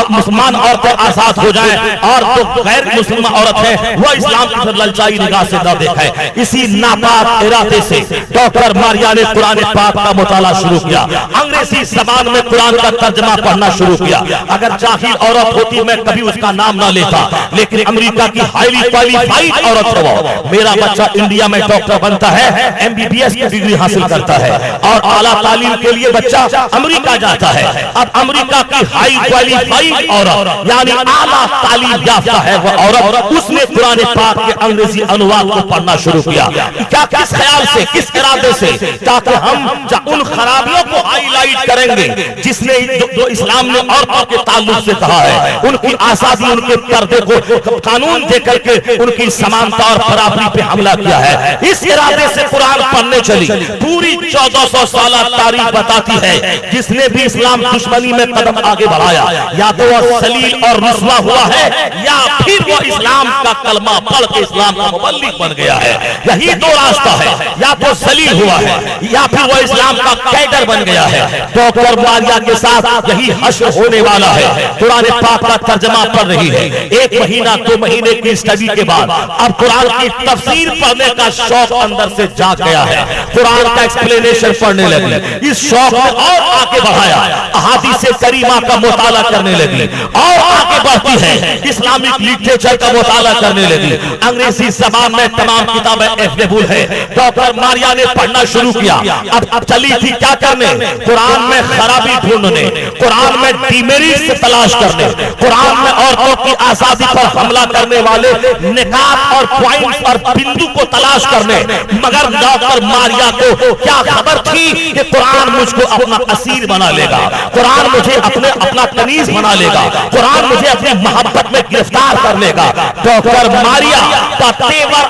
मुसलमान औरतें आजाद हो जाएं और जो गैर मुस्लिम औरत है वो इस्लाम की तरफ ललचाई निगाह से न देखे। इसी नापाक इरादे से डॉक्टर मारिया ने कुरान पाक का मुताला शुरू किया, अंग्रेजी जबान में कुरान का तर्जमा पढ़ना शुरू किया। अगर जाहिल औरत होती मैं कभी उसका नाम ना लेता, लेकिन अमेरिका की हाईली क्वालिफाइड औरत है वो। मेरा बच्चा इंडिया में डॉक्टर बनता है, MBBS की डिग्री हासिल करता है और आला तालीम के लिए बच्चा अमेरिका जाता है। अब अमेरिका की हाई क्वालिफाइड औरत यानी आला तालीम याफ्ता है वो औरत, उसने कुरान पाक के अंग्रेजी अनुवाद को पढ़ना शुरू किया। क्या किस ख्याल से, किस इरादे से, ताकि हम उन खराबियों को हाईलाइट करेंगे जिसने जो इस्लाम ने औरतों के ताल्लुक से कहा है, उनकी आजादी, उनके पर्दे को कानून देकर के उनकी समानता और बराबरी पे हमला किया है। इस इरादे से कुरान पढ़ने चली। पूरी 1400 साल तारीख बताती है जिसने भी इस्लाम दुश्मनी में कदम आगे बढ़ाया या तो वह सलील और रुस्वा हुआ है या फिर वो इस्लाम का कलमा पढ़ के इस्लाम का मुबल्लिग बन गया है। यही दो रास्ता है, या तो सलील हुआ है या फिर वो इस्लाम का कैडर बन गया है। डॉक्टर मारिया के साथ यही हश्र होने वाला है। कुरान पाक का तर्जमा पढ़ रही है। 1 महीना 2 महीने की स्टडी के बाद अब कुरान की तफसीर पढ़ने का शौक अंदर से जाग गया है। कुरान का एक्सप्लेनेशन पढ़ने लगी, इस शौक ने और आगे बढ़ाया, अहादीस करीमा का मुताला करने लगी और आगे आगे बढ़ती है, इस्लामिक लिटरेचर का मुताला करने लगी। अंग्रेजी जबान में तमाम किताबें अवेलेबल है। डॉक्टर मारिया ने पढ़ना शुरू किया। अब चली थी क्या करने? कुरान में खराबी ढूंढने, कुरान में डिमेरिट्स तलाश करने, कुरान में औरतों की आजादी पर हमला करने वाले निकात और पॉइंट्स और बिंदु को तलाश करने। मगर डॉक्टर मारिया को क्या खबर थी कि कुरान मुझको अपना असीर बना लेगा, कुरान मुझे अपना कनीज बना लेगा, कुरान मुझे अपनी मोहब्बत में गिरफ्तार कर लेगा। डॉक्टर मारिया का तेवर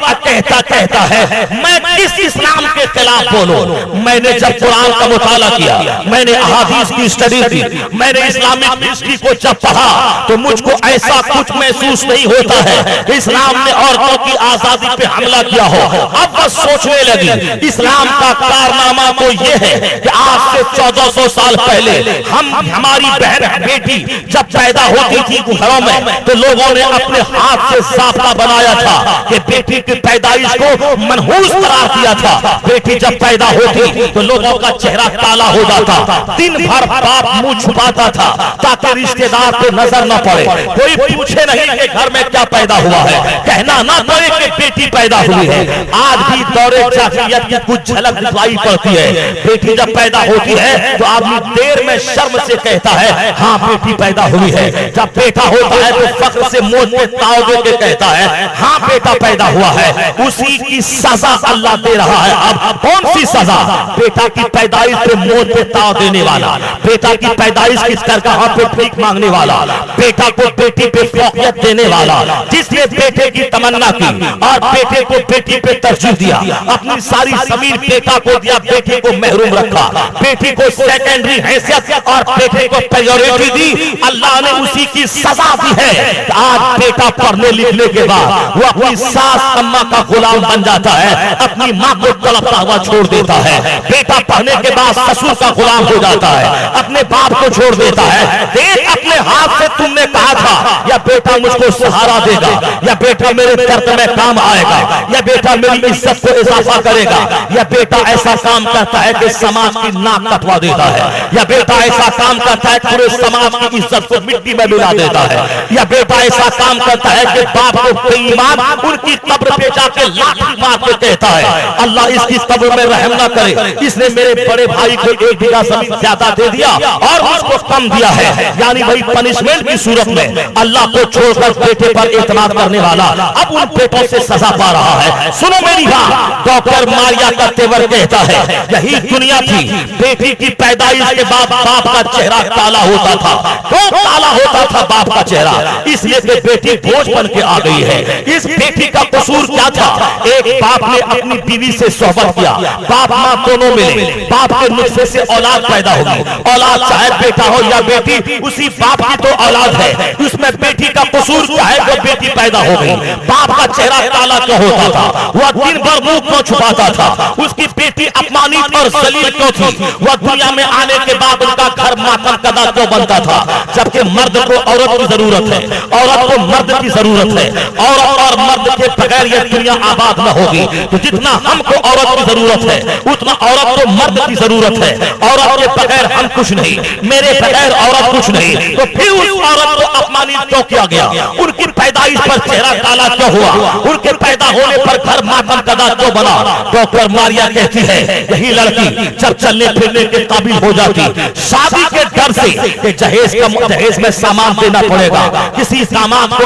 कहता है मैं किस इस्लाम के खिलाफ बोलूं? मैंने जब कुरान का मुताला किया, मैंने अहादीस की स्टडी की, मैंने इस्लामिक हिस्ट्री को जब पढ़ा तो मुझको ऐसा कुछ महसूस नहीं होता है कि इस्लाम ने औरतों की आजादी पे हमला किया हो। अब बस सोचने लगी इस्लाम का कारनामा तो ये है कि आज से 1400 साल पहले हमारी बहन बेटी जब पैदा होती थी घरों में तो लोगों ने अपने हाथ से ज़ाब्ता बनाया था कि बेटी की पैदाइश को मनहूस करार दिया था। बेटी जब पैदा होती तो लोगों का चेहरा काला हो जाता, दिन भर बाप मुंह छुपाता था ताकि रिश्तेदार को नजर न पड़े, कोई पूछे नहीं कि घर में क्या पैदा हुआ है, कहना ना पड़े कि बेटी पैदा हुई है। आज भी दौरे जाहिलियत की कुछ झलक दिखाई पड़ती है। बेटी जब पैदा होती है तो आदमी देर में शर्म से कहता है हाँ बेटी पैदा हुई है। जब बेटा होता है तो फख्र से मुंह में ताव दे के कहता है हाँ बेटा पैदा हुआ है। उसी की सजा अल्लाह दे रहा है। अब कौन सी सजा? बेटा की पैदाइश पे मुंह पे ताव देने वाला, बेटा की पैदाइश की तरह पे भीख मांगने वाला, बेटा को बेटी पे फौकियत देने वाला, जिसने बेटे की तमन्ना की और बेटे को बेटी पे तरजीह दिया, अपनी सारी जमीन बेटा को दिया, बेटी को महरूम रखा, बेटी को सेकेंडरी हैसियत और बेटे को प्रायोरिटी दी। अल्लाह ने उसी की सजा दी है। आज बेटा पढ़ने लिखने के बाद वो अपनी सास अम्मा का गुलाम बन जाता है, अपनी माँ को तड़पता हुआ छोड़ देता है। बेटा पढ़ने के बाद ससुर का गुलाम हो जाता है, अपने बाप को छोड़ देता है। देख अपने हाथ से तुमने कहा था या बेटा मुझको सहारा देगा, या बेटा मेरे दर्द में काम आएगा, या बेटा मेरी इज्जत को इजाफा करेगा, या बेटा ऐसा काम करता है कि समाज की नाक कटवा देता है, या बेटा ऐसा काम करता है पूरे समाज की इज्जत को मिट्टी में मिला देता है, या बेटा ऐसा काम करता है कि बाप को बेईमान उनकी कब्र पे जाके लाठी मार के कहता है अल्लाह इसकी कब्र में रहम ना करे, इसने मेरे बड़े भाई को 1 बीघा जमीन ज्यादा दे दिया और मुझको कम दिया है। यानी भाई पनिशमेंट की सूरत में अल्लाह को छोड़कर बेटे पर एतमाद करने वाला अब उन बेटों से सजा पा रहा है। सुनो मेरी बात, डॉक्टर मारिया का तेवर कहता है यही दुनिया थी। बेटी की पैदाइश के बाद बाप का चेहरा काला होता था। क्यों काला होता था बाप का चेहरा? इसलिए कि बेटी बोझ बन के आ गई है। इस बेटी का कसूर क्या था? एक बाप ने अपनी बीवी से सोहबत किया, बाप माँ दोनों मिले, बाप के नुस्खे से औलाद पैदा होगी। औलाद चाहे बेटा हो या बेटी, उसी बाप की तो औलाद है। उसमें बेटी का कसूर क्या है जो बेटी पैदा हो गई? बाप का चेहरा काला क्यों होता था? वह दिन भर मुंह क्यों छुपाता था? उसकी बेटी अपमानित और जलील क्यों थी? वह दुनिया में आने के बाद उनका घर मातम कदा क्यों बनता था? जबकि मर्द को औरत की जरूरत है, औरत को मर्द की जरूरत है। औरत और मर्द के बगैर यह दुनिया आबाद न होगी। तो जितना हमको औरत की जरूरत है उतना औरत को मर्द की जरूरत है। औरत के बगैर हम कुछ नहीं, मेरे बगैर औरत कुछ नहीं। तो फिर उस औरत को अपमानित क्यों किया गया? उनकी पैदाइश पर चेहरा काला क्यों हुआ? उनके पैदा होने पर घर मातम कदा क्यों बना? डॉक्टर मारिया कहती है यही लड़की जब चलने फिरने के काबिल हो जाती, शादी के डर से कि जहेज में सामान देना पड़ेगा, किसी दामाद को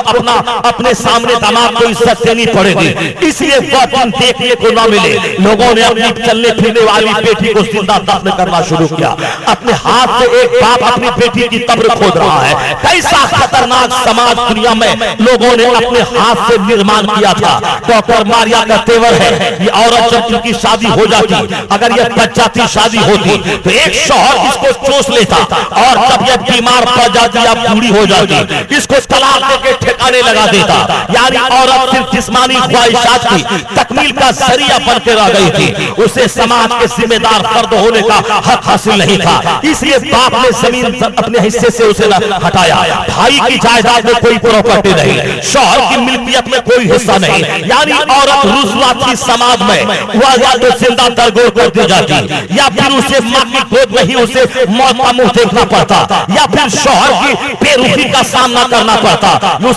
अपने सामने दामाद को इज्जत देनी पड़ेगी, इसलिए वह दिन देखने को न मिले। लोगों ने अपनी चलने फिरने वाली बेटी को जिंदा दफन करना शुरू किया। अपने हाथ से एक बाप अपनी बेटी की कब्र खोद रहा है। कैसा खतरनाक समाज दुनिया में लोगों ने अपने हाथ से निर्माण किया था। डॉक्टर मारिया का तेवर है ये औरत जब उनकी शादी हो जाती, अगर यह बच्चाती शादी होती तो एक शौहर इसको चूस लेता, और जब यह बीमार पड़ जाती या बूढ़ी हो जाती इसको तलाक देके ठिकाने लगा देता। यानी औरत सिर्फ जिस्मानी ख्वाहिशात की तकमील का जरिया बन के रह गई थी, उसे समाज के जिम्मेदार फर्द होने का हक हासिल नहीं था। इसलिए बाप ने जमीन अपने हिस्से से उसे हटाया। भाई की जायदाद में कोई प्रॉपर्टी नहीं, शौहर की मिल्कियत में कोई हिस्सा नहीं। यानी औरत रुस्वा थी समाज में, वह या तो जिंदा दरगोर कर दी जाती या फिर उसे मां की गोद में ही उसे मौत का मुंह देखना पड़ता या फिर शौहर की बेरुखी का सामना करना पड़ता।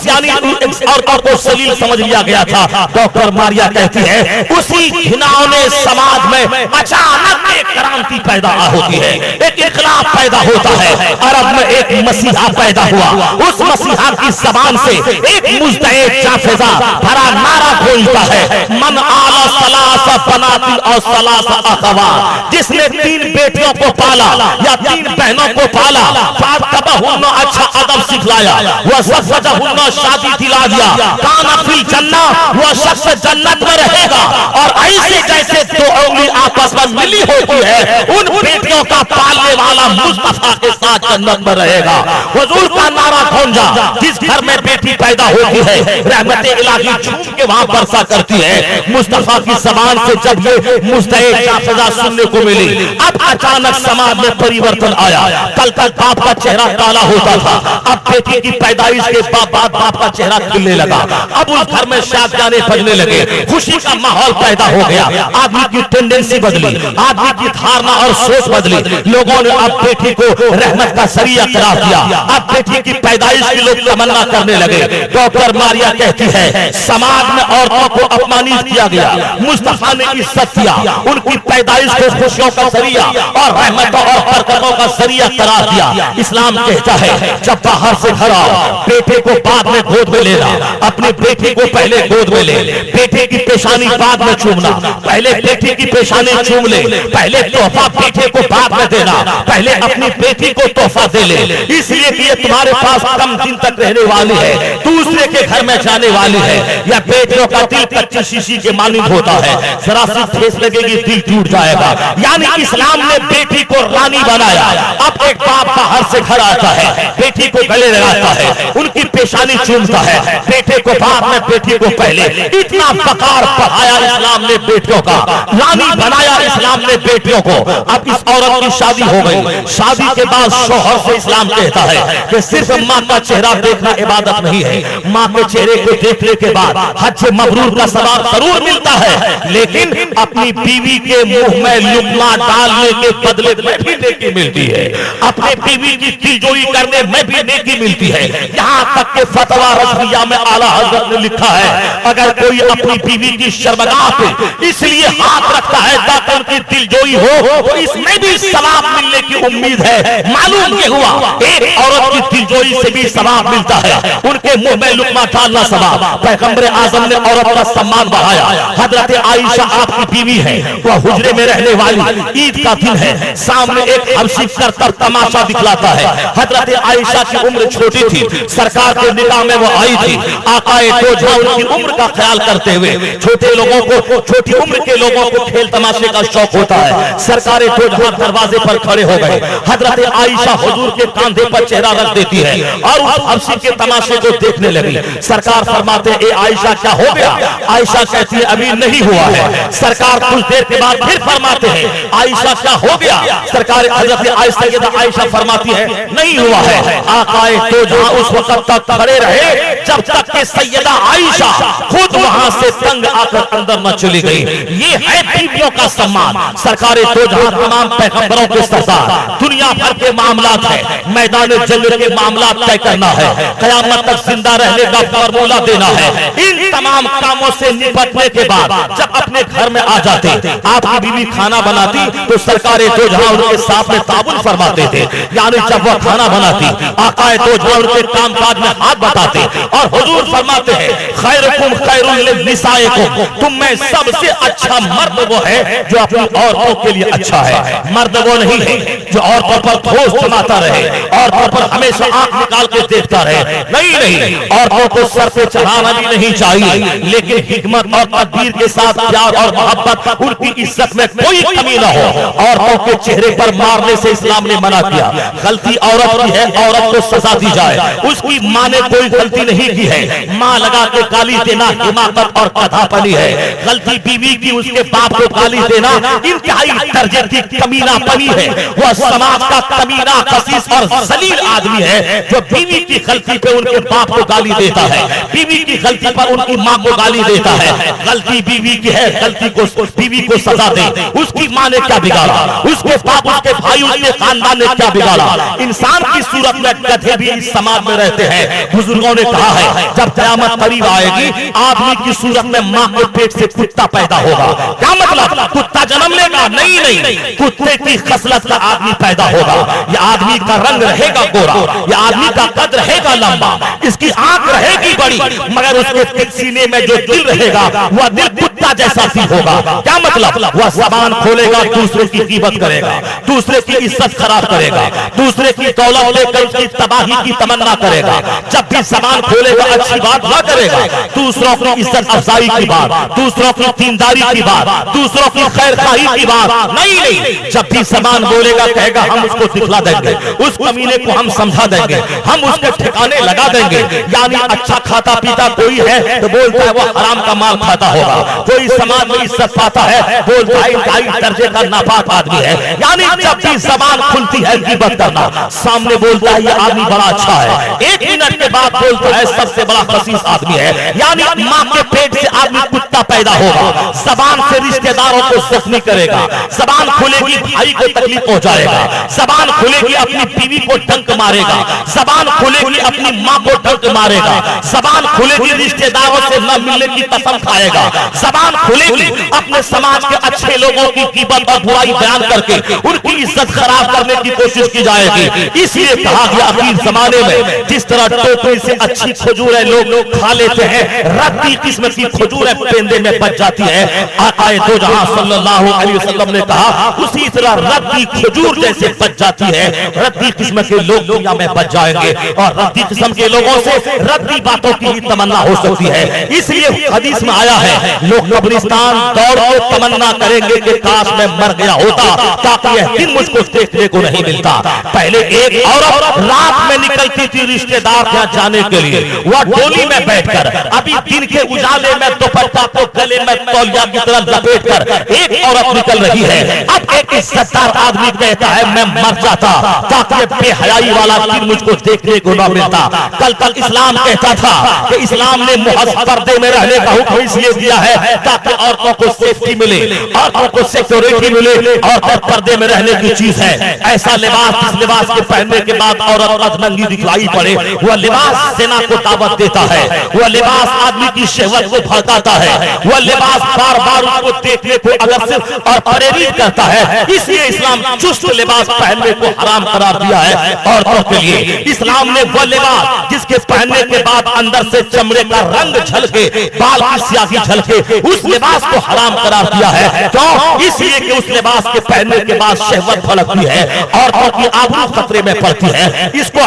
यानी औरतों को सलील समझ लिया गया था। डॉक्टर मारिया कहती है उसी घिनौने समाज में अचानक एक क्रांति पैदा होती है, एक इनकलाब पैदा होता है। अरब में एक मसीहा पैदा हुआ, उस मसीहा की जबान से एक मुस्तैद जाफिजा भरा नारा बोलता है, मन आला सलासा बनाती और सलासा अखवा, जिसने 3 बेटियों को पाला या 3 बहनों को पाला, फातबहुन्ना अच्छा अदब सिखलाया, वह ज़वजहुन्ना शादी दिला दिया, काना फिल जन्ना, वह शख्स जन्नत में रहेगा। और ऐसे जैसे 2 उंगली आपस में मिली होती है, उन बेटियों का पालने वाला मुस्तफा के साथ जन्नत में रहेगा। हुजूर का नारा गूंजा, जिस घर में बेटी पैदा होती है रहमत इलाही झूम के वहां बरसा करती है। मुस्तफा की जबान से जब ये मुस्तैद जाफिजा सुनने को मिली, अब अचानक समाज में परिवर्तन आया। कल तक बाप का चेहरा काला होता था, अब बेटी की पैदाइश के बाद बाप का चेहरा खिलने लगा। अब उस घर में शादियां बजने लगे, खुशी का माहौल पैदा हो गया। आदमी की टेंडेंसी बदली, आदमी की धारणा और सोच बदली। लोगों ने अब बेटी को रहमत का जरिया करार दिया, अब बेटी की पैदाइश के लोग तमन्ना करने लगे। डॉक्टर मारिया कहती है समाज में औरतों को अपमानित किया गया, मुस्तफा ने इज्जत किया, उनकी पैदाइश को खुशियों का जरिया और रहमतों और बरकतों का जरिया करार दिया। इस्लाम कहता है जब बाहर से घर आओ, बेटे को बाद में गोद में लेना, अपने बेटे को पहले गोद में ले, बेटे की पेशानी बाद में चूमना, पहले बेटे की पेशानी चूम ले, पहले तोहफा बेटे को बाद में देना, पहले अपनी बेटी को तोहफा दे ले, इसलिए कि ये तुम्हारे पास कम दिन तक रहने वाली है, दूसरे के घर में जाने वाली है। या बेटियों का दिल कच्ची शीशी के मानंद होता है, जरा सी ठेस लगेगी दिल टूट जाएगा। यानी इस्लाम ने बेटी को रानी बनाया। अब एक बाप बाहर से घर आता है, बेटी को गले लगाता है, उनकी पेशानी चूमता है, बेटे को बाद में बेटी को पहले। इतना वकार बढ़ाया इस्लाम ने बेटियों का, रानी बनाया इस्लाम ने बेटियों को। अब इस औरत की शादी हो गई, शादी के बाद शौहर से इस्लाम कहता है कि सिर्फ माँ का चेहरा देखना इबादत नहीं है, माँ के चेहरे को देखने के बाद हज मबरूर का सवाब जरूर मिलता है, लेकिन अपनी बीवी के मुंह में लुकमा डालने के बदले में भी नेकी मिलती है, अपने बीवी की दिलजोई करने में भी नेकी मिलती है। यहाँ तक के फतवा रज़विया में आला हज़रत ने लिखा है अगर कोई अपनी बीवी की शर्मगाह पे इसलिए हाथ रखता है ताकि उनकी दिलजोई हो, तो इसमें भी सवाब मिलने की उम्मीद है। मालूम ये हुआ एक औरत की दिलजोई से भी सवाब मिलता है, उनके मुंह में लुकमा डालना सवाब। पैगंबर आजम ने औरत का सम्मान बढ़ाया। हजरत आयशा आपकी बीवी है, वह हुजरे में रहने वाली, ईद का दिन है, सामने एक हबशी करतब तमाशा दिखलाता है। हजरत आयशा की उम्र छोटी थी, सरकार के निगाह में वो आई थी। आकाए तोजा उनकी उम्र का ख्याल करते हुए छोटे लोगों को, छोटी उम्र के लोगों को खेल तमाशे का शौक होता है। सरकारे तोजा दरवाजे पर खड़े हो गए, हजरत आयशा हुजूर के कांधे पर चेहरा रख देती है और उस हबशी के तमाशे को देखने लगी। सरकार फरमाते ए आयशा क्या हो गया? आयशा कहती है अभी नहीं हुआ है। सरकार कुछ देर के बाद फिर फरमाते हैं आयशा क्या हो गया? सरकार हजरत आयशा फरमाती है नहीं हुआ है। आकाए तो जहां उस वक्त तक खड़े रहे जब तक कि सैयदा आयशा खुद वहां से तंग आकर अंदर न चली गई। ये है बीवियों का सम्मान। सरकारें तो जहां तमाम पैगंबरों के सरदार, दुनिया भर के मामलात है, मैदान जंग के मामलात तय करना है, कयामत तक जिंदा रहने का फॉर्मूला देना है। इन तमाम कामों से निपटने के बाद जब अपने घर में आ जाते, आपकी बीवी खाना बनाती तो सरकारें तो जहां उनके साथ में ताबुन फरमाते थे, यानी जब वह खाना बनाती आकाए तो जहां उनके कामकाज में हाथ बताते और हुजूर फरमाते हैं खैरुकुम खैरुल लिनिसाइकुम, तुम में सबसे अच्छा मर्द वो है जो अपनी औरतों के लिए अच्छा है। मर्द वो नहीं है जो औरतों पर ठोस जमाता रहे, औरतों पर हमेशा आंख निकाल के देखता रहे। नहीं, औरतों को सर पे चढ़ाना भी नहीं चाहिए, लेकिन हिकमत और तदबीर के साथ प्यार और मोहब्बत, उनकी इज्जत में कोई कमी ना हो। औरतों के चेहरे पर मारने से इस्लाम ने मना किया। गलती औरत की है, औरत को सजा दी जाए। उसकी माँ ने कोई गलती नहीं नहीं की है। माँ लगा के गाली देना हिमाकत और कथापनी है। गलती बीवी की उसके बाप को गाली देना इंतहाई दर्जे की कमीनापनी है। वह समाज का कमीना, खसीस और जलील आदमी है जो बीवी की गलती पे उनके बाप को गाली देता है, बीवी की गलती पर उनकी माँ को गाली देता है। गलती बीवी की है, गलती को बीवी को सजा दे। उसकी माँ ने क्या बिगाड़ा, उसके बाप, उसके भाई, उसके खानदान ने क्या बिगाड़ा। इंसान की सूरत में गधे भी इस समाज में रहते हैं। बुजुर्गों ने कहा है जब क़यामत करीब आएगी आदमी की सूरत में माँ के पेट से कुत्ता पैदा होगा। क्या मतलब, कुत्ता जन्म लेगा? नहीं, कुत्ते की खसलत का आदमी पैदा होगा। यह आदमी का रंग रहेगा गोरा, यह आदमी का कद रहेगा लंबा, इसकी आंख रहेगी बड़ी, मगर उसके सीने में जो दिल रहेगा वह दिल कुत्ता जैसा सी होगा। क्या मतलब, वह जबान खोलेगा दूसरे की कीमत करेगा, दूसरे की इज्जत खराब करेगा, दूसरे की दौलत लेकर उसकी तबाही की तमन्ना करेगा। जब भी जबान खोलेगा अच्छी बात ना करेगा, दूसरों की इज्जत अफजाई की बात, दूसरों की दीनदारी की बात, दूसरों की खैरखाही की बात नहीं। जब भी जबान बोलेगा कहेगा हम उसको दिखला देंगे, उस कमीने को हम समझा देंगे, हम उसके ठिकाने लगा देंगे। यानी अच्छा खाता पीता कोई है तो बोलता है वो हराम का माल खाता होगा। कोई समाज में इज्जत पाता है बोलता है इंतहाई दर्जे का नापाक आदमी है। यानी जब भी जबान खुलती है गिबत करना, सामने बोलता है ये आदमी बड़ा अच्छा है, 1 मिनट के बाद बोलता है सबसे बड़ा खसीस आदमी है। यानी माँ के पेट से आदमी कुत्ता पैदा होगा। जबान से रिश्तेदारों को जख्मी करेगा, जबान खुलेगी भाई को तकलीफ पहुंचाएगा, जबान खुलेगी अपनी बीवी को डंक मारेगा, जबान खुलेगी अपनी माँ को डंक मारेगा, जबान खुलेगी रिश्तेदारों से न मिलने की कसम खाएगा, जबान खुलेगी अपने समाज के अच्छे लोगों की कीमत और बुराई बयान करके उनकी इज्जत खराब करने की कोशिश की जाएगी। इसलिए कहा गया आखिर जमाने में जिस तरह टोकरी से अच्छी खजूरें लोग खा लेते हैं, रत्ती किस्म की खजूरें पेंदे में बच जाती है। आकाए दो जहां सल्लल्लाहु अलैहि वसल्लम ने कहा उसी तरह रत्ती खजूर जैसे बच जाती है, रत्ती किस्म के लोग दुनिया में बच जाएंगे और रत्ती किस्म के लोगों से रत्ती बातों की ही तमन्ना हो सकती है। इसलिए हदीस में आया है लोग कब्रिस्तान दौड़ के तमन्ना करेंगे कि काश मैं मर गया होता ताकि यह दिन मुझको देखने को नहीं मिलता। पहले एक औरत रात में निकलती थी रिश्तेदार के यहाँ जाने के लिए, वह डोली में बैठकर अभी दिन के उजाले में दुपट्टा को गले में तौलिया की तरह लपेटकर एक औरत निकल रही है। अब एक इज्जतदार आदमी कहता है मैं मर जाता ताकि बेहयाई वाला दिन मुझको देखने को न मिलता। कल इस्लाम कहता था कि इस्लाम ने मुहज़्ज़ब पर्दे में रहने का हुक्म इसलिए दिया है ताकि औरतों को सेफ्टी मिले, औरतों को सिक्योरिटी मिले। औरत पर्दे में रहने की चीज है। ऐसा लिबास जिस लिबास के पहनने के बाद औरत अधनंगी दिखलाई पड़े, वह लिबास सेना को दावत देता है, वह लिबास आदमी की शहवत को भड़काता है, वह लिबास बार बार उसको देखने को आकर्षित और प्रेरित करता है। इसलिए इस्लाम चुस्त लिबास पहनने को हराम करार दिया है औरतों के लिए। इस्लाम ने वह लिबास जिसके पहनने के बाद अंदर से चमड़े का रंग झलके, बाल की स्याही झलके, उस लिबास को हराम करार दिया है। क्यों? इसलिए कि उस लिबास के पहनने के बाद शहवत भड़कती है, औरतों की आबरू खतरे में पड़ती है। इसको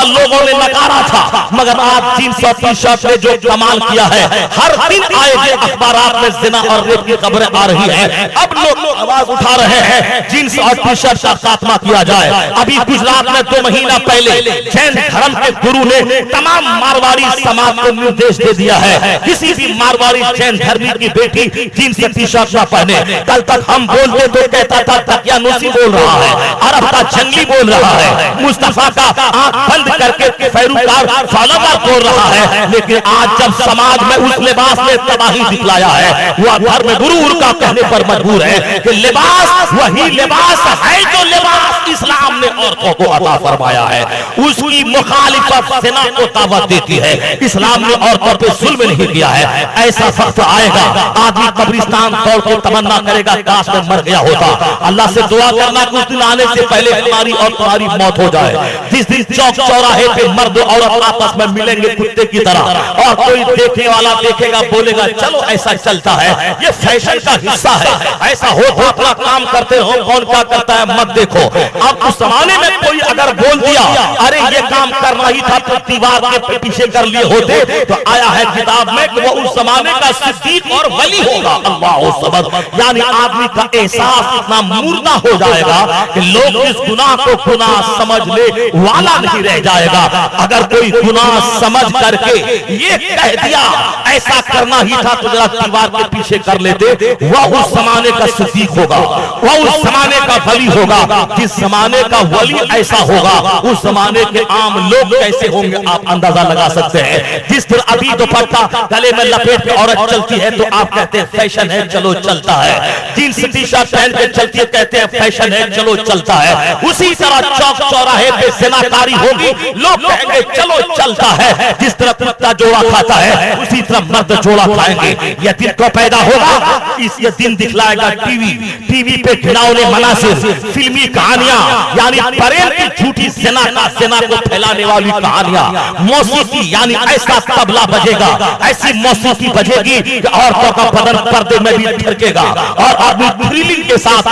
लोगों ने नकारा था, मगर आज जीन्स और टी-शर्ट ने जो कमाल किया है, हर दिन आए अखबारात में जिना और रेप की खबरें आ रही है। अब लोग आवाज उठा रहे हैं जीन्स और टी-शर्ट का खात्मा किया जाए। अभी गुजरात में 2 महीना पहले जैन धर्म के गुरु ने तमाम मारवाड़ी समाज को निर्देश दे दिया है किसी भी मारवाड़ी जैन धर्मी की बेटी जीन्स टी-शर्ट न पहने। कल तक हम बोलते तो कहता था तकियानूसी बोल रहा है, अरब का जंगली बोल रहा है, मुस्तफा का आंख बंद करके फैरूकार फॉलोवर बोल रहा है। लेकिन आज जब समाज में उस लिबास ने तबाही दिखलाया है, वह धर्म गुरु उनका कहने पर मजबूर है कि लिबास वही लिबास है जो लिबास इस्लाम ने औरतों को अता फरमाया है, उसकी मुखालिफत सेना को दावत देती है। इस्लाम ने औरतों पे जुल्म नहीं किया है। ऐसा वक्त आएगा आदमी कब्रिस्तान दौड़ के तमन्ना करेगा काश मैं मर गया होता। अल्लाह से दुआ करना कि उस दिन आने से पहले हमारी और तुम्हारी मौत हो जाए। जिस दिन चौक चौराहे पे मर्द और औरत आपस में मिलेंगे कुत्ते की तरह, और कोई देखने वाला देखेगा बोलेगा चलो ऐसा चलता है, ये फैशन का हिस्सा है, ऐसा हो तो अपना काम करते हो, कौन क्या करता है मत देखो। अब उस जमाने में कोई अगर बोल दिया अरे ये काम करना ही था तो दीवार के पीछे कर लिए होते तो आया है किताब में कि वो उस जमाने का सिद्दीक और वली होगा। अल्लाह सबद, यानी आदमी का एहसास इतना मुर्दा हो जाएगा कि लोग इस गुनाह को गुनाह समझ ले वाला नहीं रह जाएगा। अगर कोई गुनाह समझ करके ये कह दिया ऐसा करना ही था तो जरा दीवार के पीछे कर लेते, वह उस जमाने का सिद्दीक होगा, वह उस जमाने का वली होगा। जिस जमाने का वली ऐसा होगा उस जमाने के आम लोग कैसे होंगे आप अंदाजा लगा सकते हैं। जिस तरह अभी दुपट्टा गले में लपेट के औरत चलती है तो आप कहते हैं फैशन है, चलो चलता है। जींस टी शर्ट पहन के चलती है, कहते हैं फैशन है, चलो चलता है। उसी तरह चौक चौराहे पे ज़िनाकारी होगी, लोग कहेंगे चलो चलता है। जिस तरह कुत्ता जोड़ा खाता है उसी तरह मर्द जोड़ा खाएंगे। यह दिन तो पैदा होगा, ये दिन दिखलाएगा टीवी पे घिनौने मनासिर, फिल्मी कहानियां, यानी प्रेम की झूठी सेना को फैलाने वाली कहानियां, मौसीकी यानी ऐसा तबला बजेगा, ऐसी मौसीकी बजेगी कि औरतों का बदन पर्दे में भी ठरकेगा और आदमी थ्रिलिंग के साथ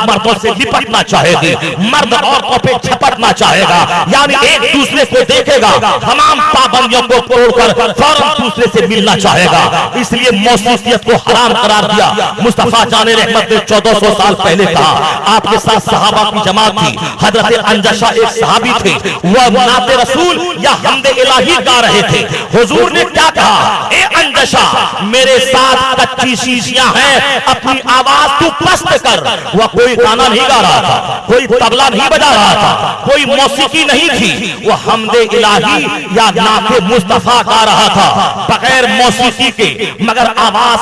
मर्दों से लिपटना चाहेगी, मर्द औरतों पे झपटना चाहेगा, यानी एक दूसरे को देखेगा, तमाम पाबंदियों को तोड़कर फौरन दूसरे से मिलना चाहेगा। इसलिए मौसीकियत को हराम करार दिया। मुस्तफा जाने रहमत ने 1400 साल पहले कहा। आपके साथ सहाबा की जमात थी। हजरत अंजशा एक सहाबी थे, वह नाते रसूल या हमदे इलाही गा रहे थे। हुजूर ने क्या कहा, ए अंजशा मेरे साथ कच्ची शीशियां हैं, अपनी आवाज तू पस्त कर। वह कोई गाना नहीं गा रहा था, कोई तबला नहीं बजा रहा था, कोई मौसीकी नहीं थी, वह हमदे इलाही या नाते मुस्तफा गा रहा था बगैर मौसीकी के, मगर आवाज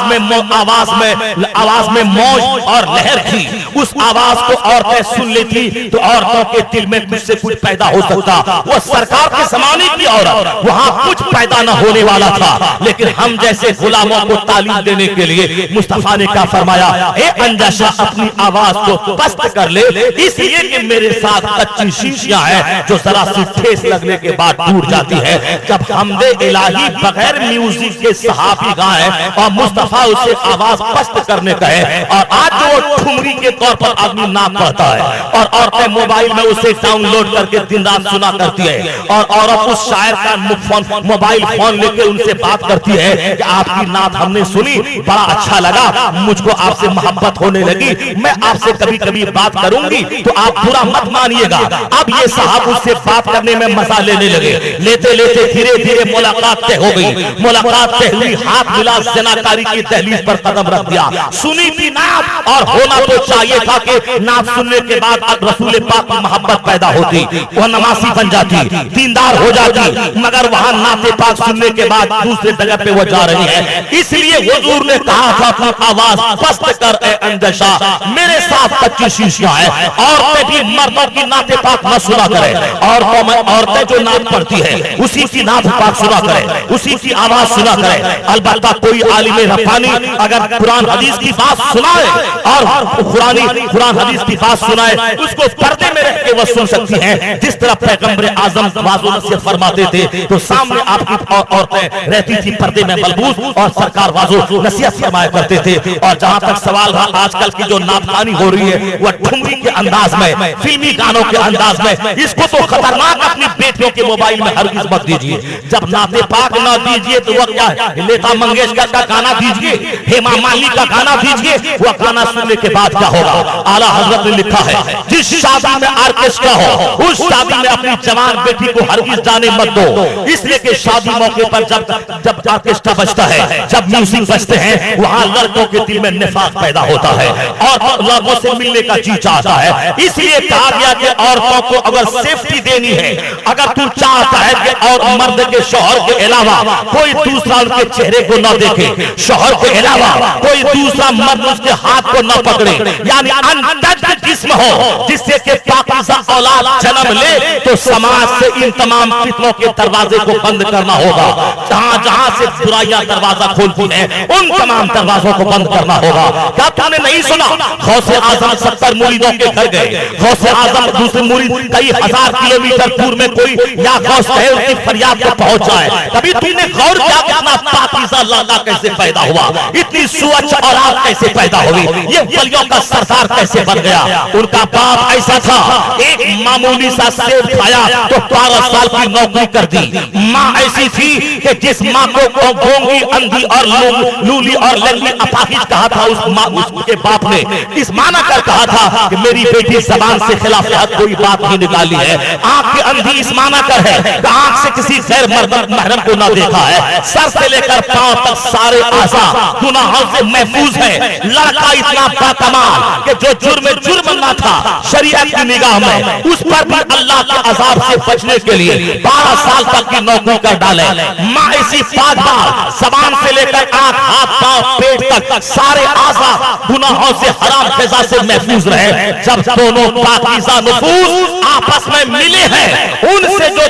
में मौज और लहर थी। उस आवाज को औरतें सुन लेती तो औरतों के दिल में कुछ से कुछ पैदा हो सकता। वो सरकार के जमाने की औरत, वहां कुछ पैदा न होने वाला था, लेकिन हम जैसे गुलामों को तालीम देने के लिए मुस्तफा ने क्या फरमाया, ए अंजशा अपनी आवाज को पस्त कर ले, इसलिए कि मेरे साथ कच्ची शीशियां हैं जो जरा सी ठेस लगने के बाद टूट जाती है। जब हमदे इलाही बगैर म्यूजिक के सहाबी गाए और मुस्तफा उसे आवाज पस्त करने कहे, और आज जो ठुमरी के तौर पर आदमी नाम पढ़ता है और औरतें मोबाइल में उसे डाउनलोड करके दिन रात सुना करती है, और औरत उस शायर का मोबाइल फोन लेके उनसे बात करती है कि आपकी नात हमने सुनी, बड़ा अच्छा लगा, मुझको आपसे मोहब्बत होने लगी, मैं आपसे कभी कभी बात करूंगी, तो आप बुरा मत मानिएगा। अब ये साहब उससे बात करने में मजा लेने लगे। लेते लेते धीरे धीरे मुलाकात तय हो गई। मुलाकात तय हुई, हाथ मिला, ज़िनाकारी की दहलीज पर कदम रख दिया। सुनी थी नात, और होना तो चाहिए था कि नात सुनने के बाद रसूल पाक की मोहब्बत पैदा होती, वह नमाजी बन जाती, दीनदार हो जाती, मगर वहां नाते पाक सुनने के बाद दूसरे जगह पे वो जा रही है। इसलिए हुजूर ने कहा था अपनी आवाज पस्त कर, ए अंजशा मेरे साथ कच्ची शीशियां हैं। औरतें भी मर्दों की नाते पाक न सुना करें, औरतें जो नात पढ़ती है उसी की नात पाक सुना करें, उसी की आवाज सुना करें। अलबत्ता कोई आलिम रब्बानी अगर कुरान हदीस की बात सुनाए और कुरान हदीस की बात सुनाए, उसको पर्दे में रख के वो सुन सकती हैं। जिस तरह पैगंबर आजम वाज़ो नसीहत फरमाते थे तो सामने आपकी औरतें रहती थी पर्दे में मलबूस, और सरकार वाज़ो नसीहत फरमाया करते थे। और जहां तक सवाल रहा आजकल की जो नातखानी हो रही है वह ठुमरी के अंदाज में, फिल्मी गानों के अंदाज में, इसको तो खतरनाक अपनी बेटियों के मोबाइल में हरगिज़ मत दीजिए। जब नाते पाक ना दीजिए तो वह क्या है, लता मंगेशकर का गाना दीजिए, हेमा मालिनी का गाना दीजिए, वह गाना सुनने के बाद क्या होगा। आला हजरत ने लिखा है, जिस शादी में ऑर्केस्ट्रा हो उस शादी में अपनी जवान बेटी को हरगिज़ जाने मत दो, इसलिए कि शादी मौके पर जब ऑर्केस्ट्रा बजता है, जब म्यूजिक बजते हैं, वहां लड़कों के दिल में निफाक पैदा होता है और लोगों से मिलने का जी चाहता है। इसलिए कहा गया कि औरतों को अगर सेफ्टी देनी है, अगर तू चाहता है कि और मर्द के शौहर के अलावा कोई दूसरा उनके चेहरे को न देखे, शौहर के अलावा कोई दूसरा मर्द उसके हाथ को न पकड़े, यानी अनटच्ड जिस्म हो, जिससे कि पाकीज़ा औलाद जन्म ले, तो समाज से इन तमाम फितनों के दरवाजे को बंद करना होगा। जहां जहां से बुराइयां दरवाजा खोलती हैं उन तमाम दरवाजों को बंद करना होगा। क्या तुमने नहीं सुना गौसे आजम 70 मुरीदों के घर गए, गौसे आजम दूसरे मुरीद कई हजार किलोमीटर दूर में कोई या गौस कहे उसकी फरियाद को पहुंचाए। कभी तुमने गौर किया कितना पाकीज़ा लाला कैसे पैदा हुआ, इतनी स्वच्छ औलाद कैसे पैदा हुई, ये वलियों का सरदार कैसे बन गया। उनका बाप ऐसा था, एक मामूली सा सेब खाया तो 12 साल की नौकरी कर दी। माँ ऐसी थी कि जिस माँ को गूंगी, अंधी और लूली और लंगड़ी अपाहिज कहा था, उस माँ उसके बाप ने इस माना कर कहा था कि मेरी बेटी जबान से खिलाफ कोई बात नहीं निकाली है। आंख की अंधी इस माना कर है कि आंख से किसी गैर महरम को ना देखा है। सर से लेकर पांव तक सारे आज़ा गुनाहों से महफूज है। लड़का इतना बाकमाल कि जो जुर्म ना था शरीयत की निगाह में, उस पर भी अल्लाह के अजाब से बचने के लिए 12 साल तक की नौकरी कर डाले। माँ ऐसी पाकबाज, जबान से लेकर आंख, हाथ, पांव, पेट तक सारे आज़ा गुनाहों से, हराम ग़िज़ा से महफूज रहे। जब दोनों पाकीज़ा नफूस आपस में मिले हैं, उनसे जो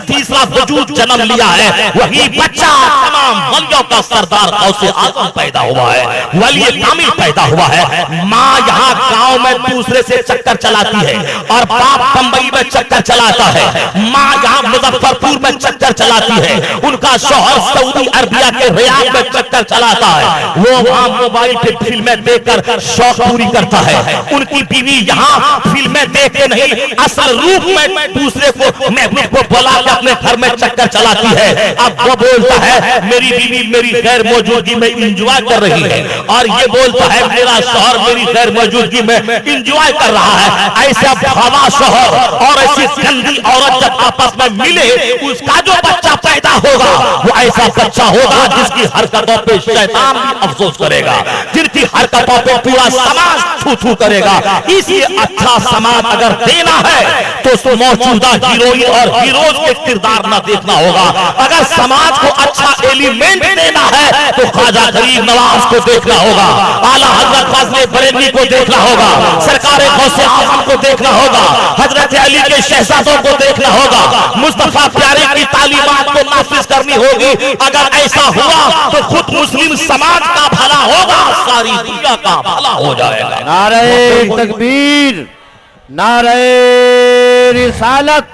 तीसरा वजूद जन्म लिया है, वही बच्चा तमाम वलियों का सरदार गौसे आज़म पैदा हुआ है, वली कामिल पैदा हुआ है। माँ यहाँ गांव में दूसरे से चक्कर चलाती है और बाप बंबई में चक्कर चलाता है। माँ यहाँ मुजफ्फरपुर में चक्कर चलाती है, उनका शौहर सऊदी अरबिया के रियाद में चक्कर चलाता है। वो वहाँ मोबाइल पे फिल्में देखकर शौक पूरी करता है। उनकी बीवी यहाँ फिल्में देखते नहीं, असल रूप में दूसरे को महबूब को बुला के अपने घर में चक्कर चलाती है। अब वो बोलता है मेरी बीवी मेरी गैर मौजूदगी में इंजॉय कर रही है, और ये बोलता है मेरा शौहर मेरी गैर मौजूदगी में इंजॉय कर रहा है। ऐसा भवा शौहर और ऐसी गंदी औरत जब आपस में मिले, उसका जो बच्चा पैदा होगा वो ऐसा बच्चा होगा जिसकी हरकतों पे शैतान भी अफसोस करेगा, जिनकी हरकतों पे पूरा समाज थू थू करेगा। इसलिए अच्छा समाज अगर देना है तो मौजूदा हीरोइन और हीरोज के किरदार ना देखना होगा। अगर समाज को अच्छा एलिमेंट देना है तो ख्वाजा गरीब नवाज को देखना होगा, आला हजरत फाज़िल बरेलवी को देखना होगा, सरकार गौसे आज़म को देखना होगा, हजरत अली के शहजादों को देखना होगा, मुस्तफा प्यारे की तालीमात को नाफिज करनी होगी। अगर ऐसा हुआ तो खुद मुस्लिम समाज का भला होगा, सारी दुनिया का भला हो जाएगा। नारे तकबीर, नारे रिसालत,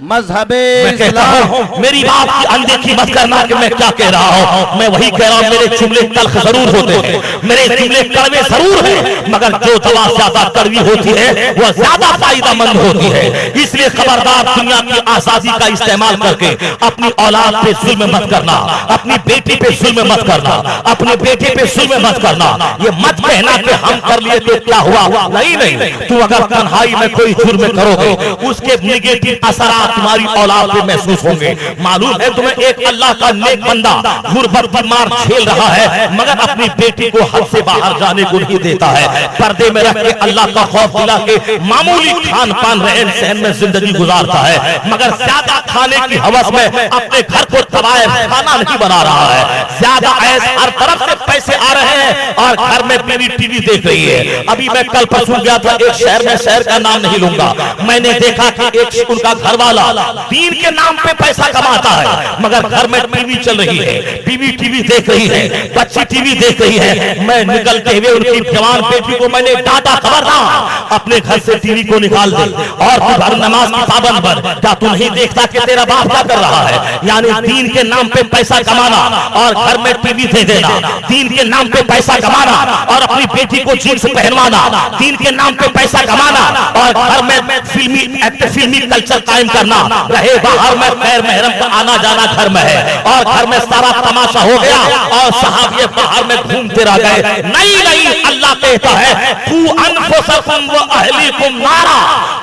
मजहबे मैं कहता हूँ मेरी बात की अनदेखी मत करना कि मैं क्या कह रहा हूँ। मैं वही कह रहा हूँ, मेरे जुमले तल्ख जरूर होते हैं, मेरे जुमले कड़वे जरूर हैं, मगर जो दवा ज्यादा कड़वी होती है वह ज्यादा फायदेमंद होती है। इसलिए खबरदार, दुनिया की आजादी का इस्तेमाल करके अपनी औलाद पे जुल्म मत करना, अपनी बेटी पे जुल्म मत करना, अपने बेटे पे जुल्म मत करना। ये मत कहना कि हम कर लिए तो क्या हुआ, नहीं नहीं, तू अगर तन्हाई में कोई जुर्म करोगे उसके निगेटिव असर तुम्हारी औलाद पे महसूस होंगे। मालूम है तुम्हें, एक अल्लाह का नेक बंदा गुर्बत बीमार झेल रहा है, मगर अपनी बेटी को हद से बाहर जाने को नहीं देता है। पर्दे में रख के अल्लाह का खौफ दिला के मामूली खान पान रहन सहन में जिंदगी गुजारता है, मगर ज्यादा खाने की हवस में अपने घर को तबाह खाना नहीं बना रहा है। ज्यादा ऐस हर तरफ से पैसे आ रहे हैं और घर में बीवी टीवी देख रही है। अभी मैं कल परसों गया था एक शहर में, शहर का नाम नहीं लूंगा, मैंने देखा कि एक उनका घर वाला दीन के नाम पे पैसा कमाता है, मगर घर में टीवी चल रही है, बीवी टीवी देख रही है, बच्ची टीवी देख रही है। मैं निकलते हुए उनकी जवान बेटी को मैंने डांटा, खबरदार अपने घर से टीवी को निकाल दे और तू घर नमाज की पाबंद बन। क्या तू नहीं देखता कि तेरा बाप क्या कर रहा है? यानी दीन के नाम पे पैसा कमाना और घर में टीवी दे देना, दीन के नाम पे पैसा कमाना और अपनी बेटी को जीन्स पहनवाना, दीन के नाम पे पैसा कमाना और घर में फिल्मी कल्चर कायम करना। रहे बाहर में गैर महरम का आना जाना घर में है और घर में सारा तमाशा हो गया और साहब ये बाहर में घूमते रह गए। नहीं नहीं, अल्लाह कहता है तू अनफुसकुम व अहलीकुम नारा,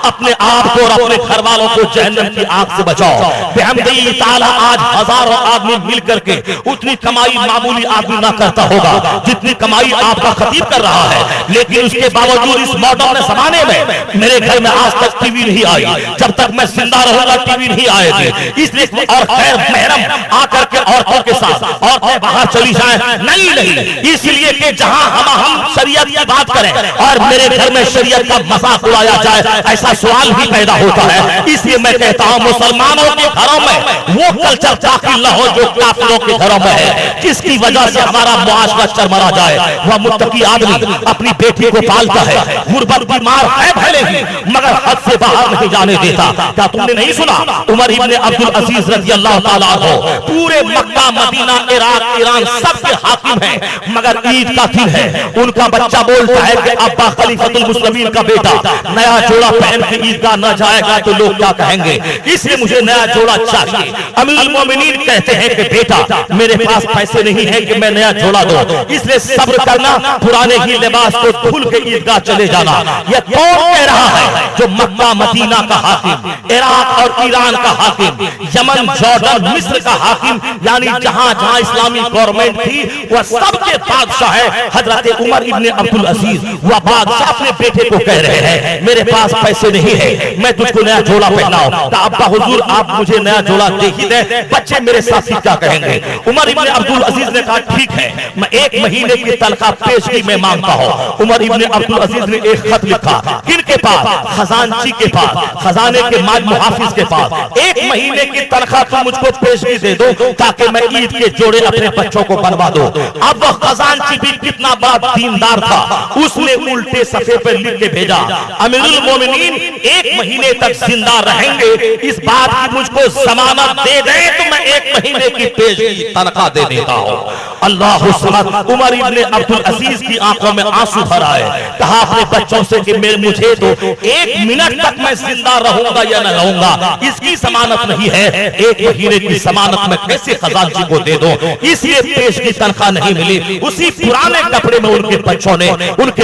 अपने आप को और अपने घर वालों को जहन्नम की आग से बचाओ। बिहम्दिल्लाह ताला आज हजारों आदमी मिल करके उतनी कमाई मामूली आदमी ना करता होगा जितनी कमाई आपका खतीब कर रहा है, लेकिन उसके बावजूद इस मॉडर्न जमाने में मेरे घर में आज तक टीवी नहीं आई। जब तक मैं जिंदा रहूंगा टीवी नहीं आएगी, इसलिए और गैर महरम आकर के औरतों के साथ औरतें बाहर चली जाएं, नहीं नहीं, इसलिए कि जहां हम शरीयत की बात करें और मेरे घर में शरीयत का मजाक उड़ाया जाए, ऐसा सवाल भी पैदा होता है। इसलिए मैं कहता हूं मुसलमानों के घरों में वो कल्चर दाखिल न हो जो काफिरों के घरों में है, जिसकी वजह से हमारा मुआशरा चरमरा जाए। वह मुत्तकी आदमी अपनी बेटी को पालता है, गुर्बत बीमार है भले ही, मगर हद से बाहर नहीं जाने देता। क्या तुमने नहीं सुना उमर इब्ने अब्दुल अजीज रज़ी अल्लाह ताला अन्हु पूरे मक्का मदीना इराक ईरान सबके हाकिम हैं, मगर ईद का दिन है, उनका बच्चा बोलता है कि अब्बा खलीफतुल मुस्लिमीन का बेटा नया जोड़ा पहन के ईदगाह न जाएगा तो लोग क्या कहेंगे, इसलिए मुझे नया जोड़ा चाहिए। अमीरुल मोमिनीन कहते हैं कि बेटा मेरे पास पैसे नहीं है कि मैं नया जोड़ा दूं, इसलिए सब्र करना, पुराने ही लिबास को धुल के ईदगाह चले जाना। यह कौन कह रहा है? जो मक्का मदीना का हाकिम, इराक और ईरान का हाकिम, यमन जॉर्डन मिस्र का हाकिम, यानी जहां जहां इस्लामी गवर्नमेंट थी वह सबके बादशाह है हजरत उमर इब्ने अब्दुल अजीज। वह बादशाह अपने बेटे को कह रहे हैं मेरे पास पैसे नहीं है, मैं तुझको नया जोड़ा पहनाऊं। अब्बा हुजूर आप मुझे नया जोड़ा दे ही दे, बच्चे मेरे साथी क्या कहेंगे। उमर इब्ने अब्दुल अजीज ने कहा ठीक है, मैं 1 महीने की तनख्वाह पेशगी में मांगता हूं। उमर इब्ने अब्दुल अजीज ने एक खत लिखा, किनके पास? खजानची के पास, खजाने के माल मुहाफिज के पास। 1 महीने की तनख्वाह तुम मुझको पेशगी दे दो ताकि मैं ईद के जोड़े अपने बच्चों को बनवा दो। अब वह खजानची भी कितना बड़ा दीनदार था, उसने उल्टे सफे पर लिख के भेजा, अमीरुल मोमिनीन 1 महीने तक जिंदा रहेंगे, इस बात की मुझको जमानत दे दे तो मैं 1 महीने की पेशगी तनख्वाह दे देता हूं। अल्लाह समद। उमर इब्ने अब्दुल अजीज की आंखों में आंसू भर आए, कहा अपने बच्चों से कि मुझे तो 1 मिनट तक मैं जिंदा रहूंगा या न रहूंगा इसकी जमानत नहीं है, 1 महीने की जमानत में कैसे खजानची को दे दो, इसलिए पेशगी तनख्वाह नहीं मिली। उसी पुराने कपड़े में उनके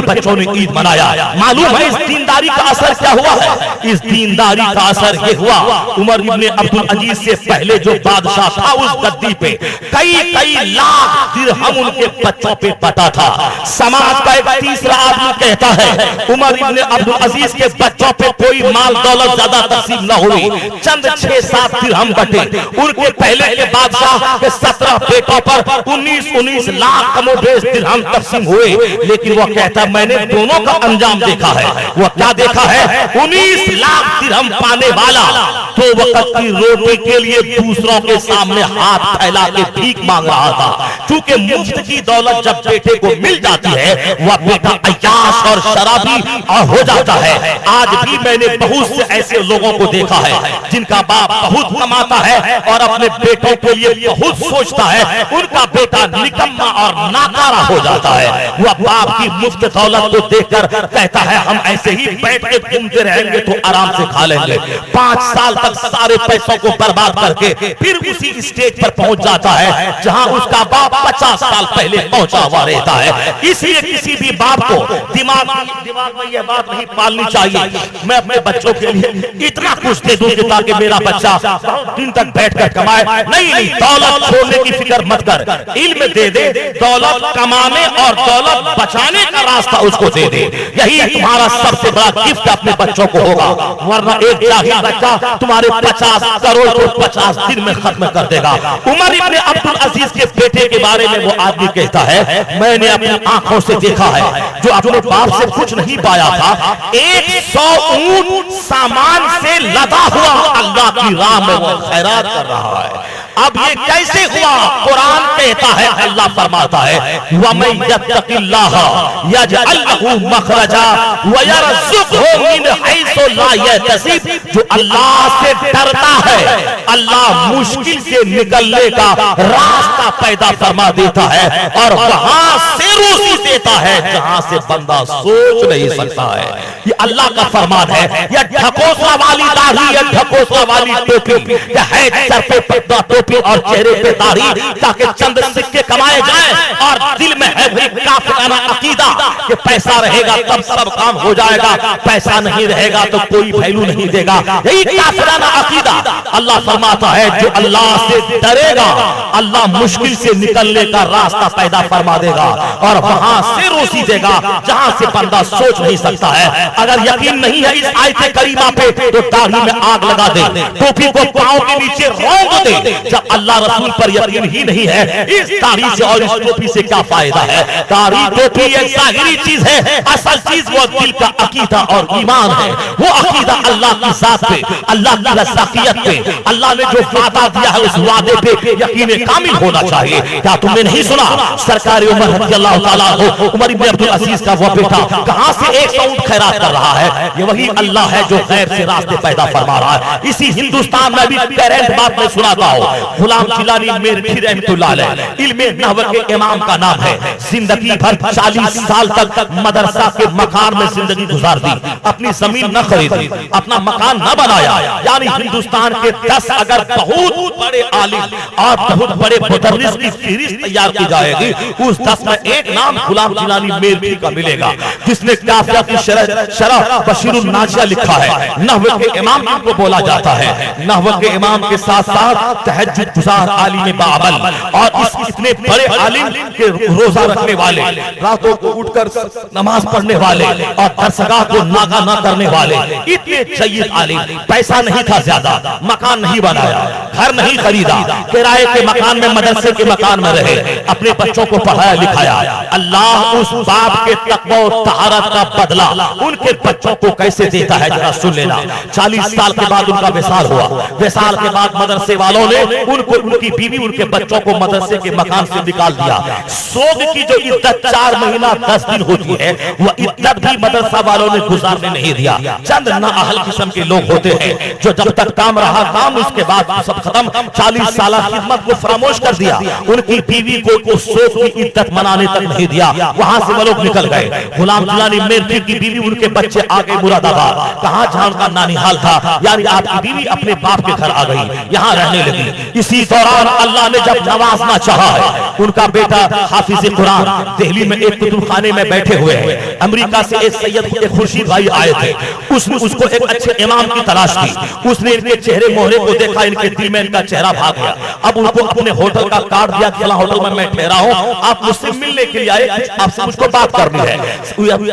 बच्चों ने ईद मनाया। मालूम है इस दीनदारी का असर क्या हुआ है? इस दीनदारी का असर ये हुआ, उमर इब्ने अब्दुल अजीज से पहले जो बादशाह था उस गद्दी पे कई लाख दिरहम उनके बच्चों पे बटा था। समाज का एक तीसरा आदमी कहता है उमर इब्ने अब्दुल अजीज के बच्चों पे कोई माल दौलत ज्यादा तकसीम न हुई, चंद 6-7 दिरहम बटे। उनके पहले के बादशाह के 17 बेटों पर 19 लाख कमोबेश दिरहम तकसीम हुए, लेकिन वह कहता मैंने दोनों का अंजाम देखा है। वह क्या देखा है? 19 लाख दिरहम पाने वाला 2 वक्त की रोटी के लिए दूसरों के सामने हाथ फैला के भीख मांग रहा था। क्योंकि मुफ्त की दौलत जब बेटे को मिल जाती है वह बेटा अय्याश और शराबी हो जाता है। आज भी मैंने बहुत से ऐसे लोगों को देखा है जिनका बाप बहुत कमाता है और अपने बेटों के लिए बहुत सोचता है, उनका बेटा निकम्मा और नाकारा हो जाता है। वह बाप की मुफ्त दौलत को देखकर कहता है हम ऐसे ही बैठ के घूमते रहेंगे तो आराम से खा लेंगे। 5 साल तक सारे पैसों को बर्बाद करके फिर उसी स्टेज पर पहुंच जाता है जहां उसका बाप 50 साल पहले पहुंचा हुआ रहता है। इसलिए किसी भी बाप को दिमाग में यह बात नहीं पालनी चाहिए मैं अपने बच्चों के लिए इतना कुछ दे दूं ताकि मेरा बच्चा दिन तक बैठकर कमाए। नहीं, दौलत छोड़ने की फिक्र मत कर, इल्म दे दे, दौलत कमाने और दौलत बचाने का रास्ता उसको दे दे। यही तुम्हारा सबसे बड़ा गिफ्ट अपने बच्चों को होगा, वरना एक जाहिल बच्चा तुम्हारे 50 करोड़ को 50 दिन में खत्म कर देगा। उमर इब्ने अब्दुल अजीज के बेटे के बारे में वो आदमी कहता है मैंने अपनी आंखों से देखा है जो अपने बाप से कुछ नहीं पाया था, 100 ऊंट सामान से लदा हुआ अल्लाह की राह में वो खैरात कर रहा है। अब ये कैसे हुआ? कुरान कहता है, अल्लाह फरमाता है वमन यत्तकिल्लाह यजअल लहू मखरजा व यरज़ुक़हु मिन हैसु ला यहतसिब। जो अल्लाह से डरता है अल्लाह मुश्किल से निकलने का रास्ता पैदा फरमा देता है और वहां से रोज़ी देता है जहां से बंदा सोच नहीं सकता है। ये अल्लाह का फरमान है। यह ढकोसला वाली दाढ़ी, यह ढकोसला वाली टोपी, यह है सर पे पर्दा टोपी और चेहरे पे दाढ़ी ताकि चंद सिक्के कमाए जाएं और दिल में है वही काफिराना अकीदा कि पैसा रहेगा तब सब काम हो जाएगा, पैसा नहीं रहेगा तो कोई वैल्यू नहीं देगा। यही काफिराना अकीदा। अल्लाह फरमाता है जो अल्लाह से डरेगा अल्लाह मुश्किल से निकलने का रास्ता पैदा फरमा देगा और वहां से रोजी देगा जहां से बंदा सोच नहीं सकता है। अगर यकीन नहीं है इस आयत करीमा पे तो दाढ़ी में आग लगा दे, टोपी को पांव के नीचे रौंद दे। जब अल्लाह रसूल पर यकीन ही नहीं है, इस दाढ़ी से और इस टोपी से क्या फायदा है? दाढ़ी टोपी एक ज़ाहिरी चीज है, असल चीज वो दिल का अकीदा और ईमान है। वो अकीदा अल्लाह की ज़ात पे, अल्लाह की रज़ाकियत पे, अल्लाह ने जो वादा दिया है उस वादे पे यकीन कामिल होना चाहिए। क्या तुमने नहीं सुना सरकार उमर रज़ियल्लाहु ताला अन्हु, उमर इब्न अब्दुल अजीज का वो बेटा कहां से 100 ऊंट खैरात कर रहा है? ये वही अल्लाह है जो गैर से रास्ते पैदा फरमा रहा है। इसी हिंदुस्तान में भी करेंट बात में सुनाता हूं, गुलाम जिलानी मेरठी रहमतुल्लाह अलैह इल्मे नहव के इमाम का नाम है। जिंदगी भर 40 साल तक मदरसा के मकान में जिंदगी गुजार दी, अपनी जमीन न खरीदी, अपना मकान न बनाया। यानी हिंदुस्तान के 10 अगर बहुत बड़े आलिम और बहुत बड़े मुदर्रिस की फहरिस्त तैयार की जाएगी, उस 10 में एक नाम गुलाम जिलानी मेरठी का मिलेगा, जिसने काफिया की शरह बशीरुन नाजिया लिखा है। नहव के इमाम को बोला जाता है। नहव के इमाम के साथ साथ तहज्जुद गुजार आलिम बाअमल और इतने बड़े आलिम के रोजा रखने वाले, रातों को उठकर नमाज पढ़ने वाले और दरसगाह को नागा न करने वाले, इतने सय्यद आलिम। पैसा नहीं था ज्यादा, मकान नहीं बनाया, घर नहीं खरीदा, किराए के मकान में, मदरसे के मकान में रहे, अपने बच्चों को पढ़ाया लिखाया। अल्लाह उस बाप के तक़वा और तहारत का बदला उनके बच्चों को कैसे देता है जरा सुन लेना। 40 साल के बाद उनका विसाल हुआ। विसाल के बाद मदरसे वालों ने उनको, उनकी बीवी, उनके बच्चों को मदरसे के मकान से निकाल दिया। सोग की जो इद्दत 4 महीना 10 दिन होती है, वह इद्दत भी मदरसा वालों ने गुजारने नहीं दिया। चंद नाअहल किस्म के लोग होते हैं जो जब तक काम रहा काम, उसके बाद सब खत्म। 40 साल खिदमत को फरामोश कर दिया। उनकी बीवी को उस सोग की इद्दत मनाने तक नहीं दिया। वहां से वो लोग निकल गए। गुलाम जिलानी मेरठी की बीवी, उनके बच्चे आ गए मुरादाबाद, कहां जहां उनका नानिहाल था। यानी आपकी बीवी अपने बाप के घर आ गई, यहाँ रहने लगी। इसी दौरान अल्लाह ने जब नवाजना चाहा है, उनका बेटा हाफिज कुरान दिल्ली में एक कुतुब खाने में बैठे हुए हैं। अमेरिका से एक सैयद खुर्शीद भाई आए थे। उसने उसको एक अच्छे इमाम की तलाश की। उसने इनके चेहरे मोहरे को देखा, इनके दिल में इनका चेहरा भाग गया। अब उनको अपने होटल का कार्ड दिया, फला होटल में मैं ठहरा हूँ, आप मुझसे मिलने के लिए आए, आपसे मुझको बात करनी है।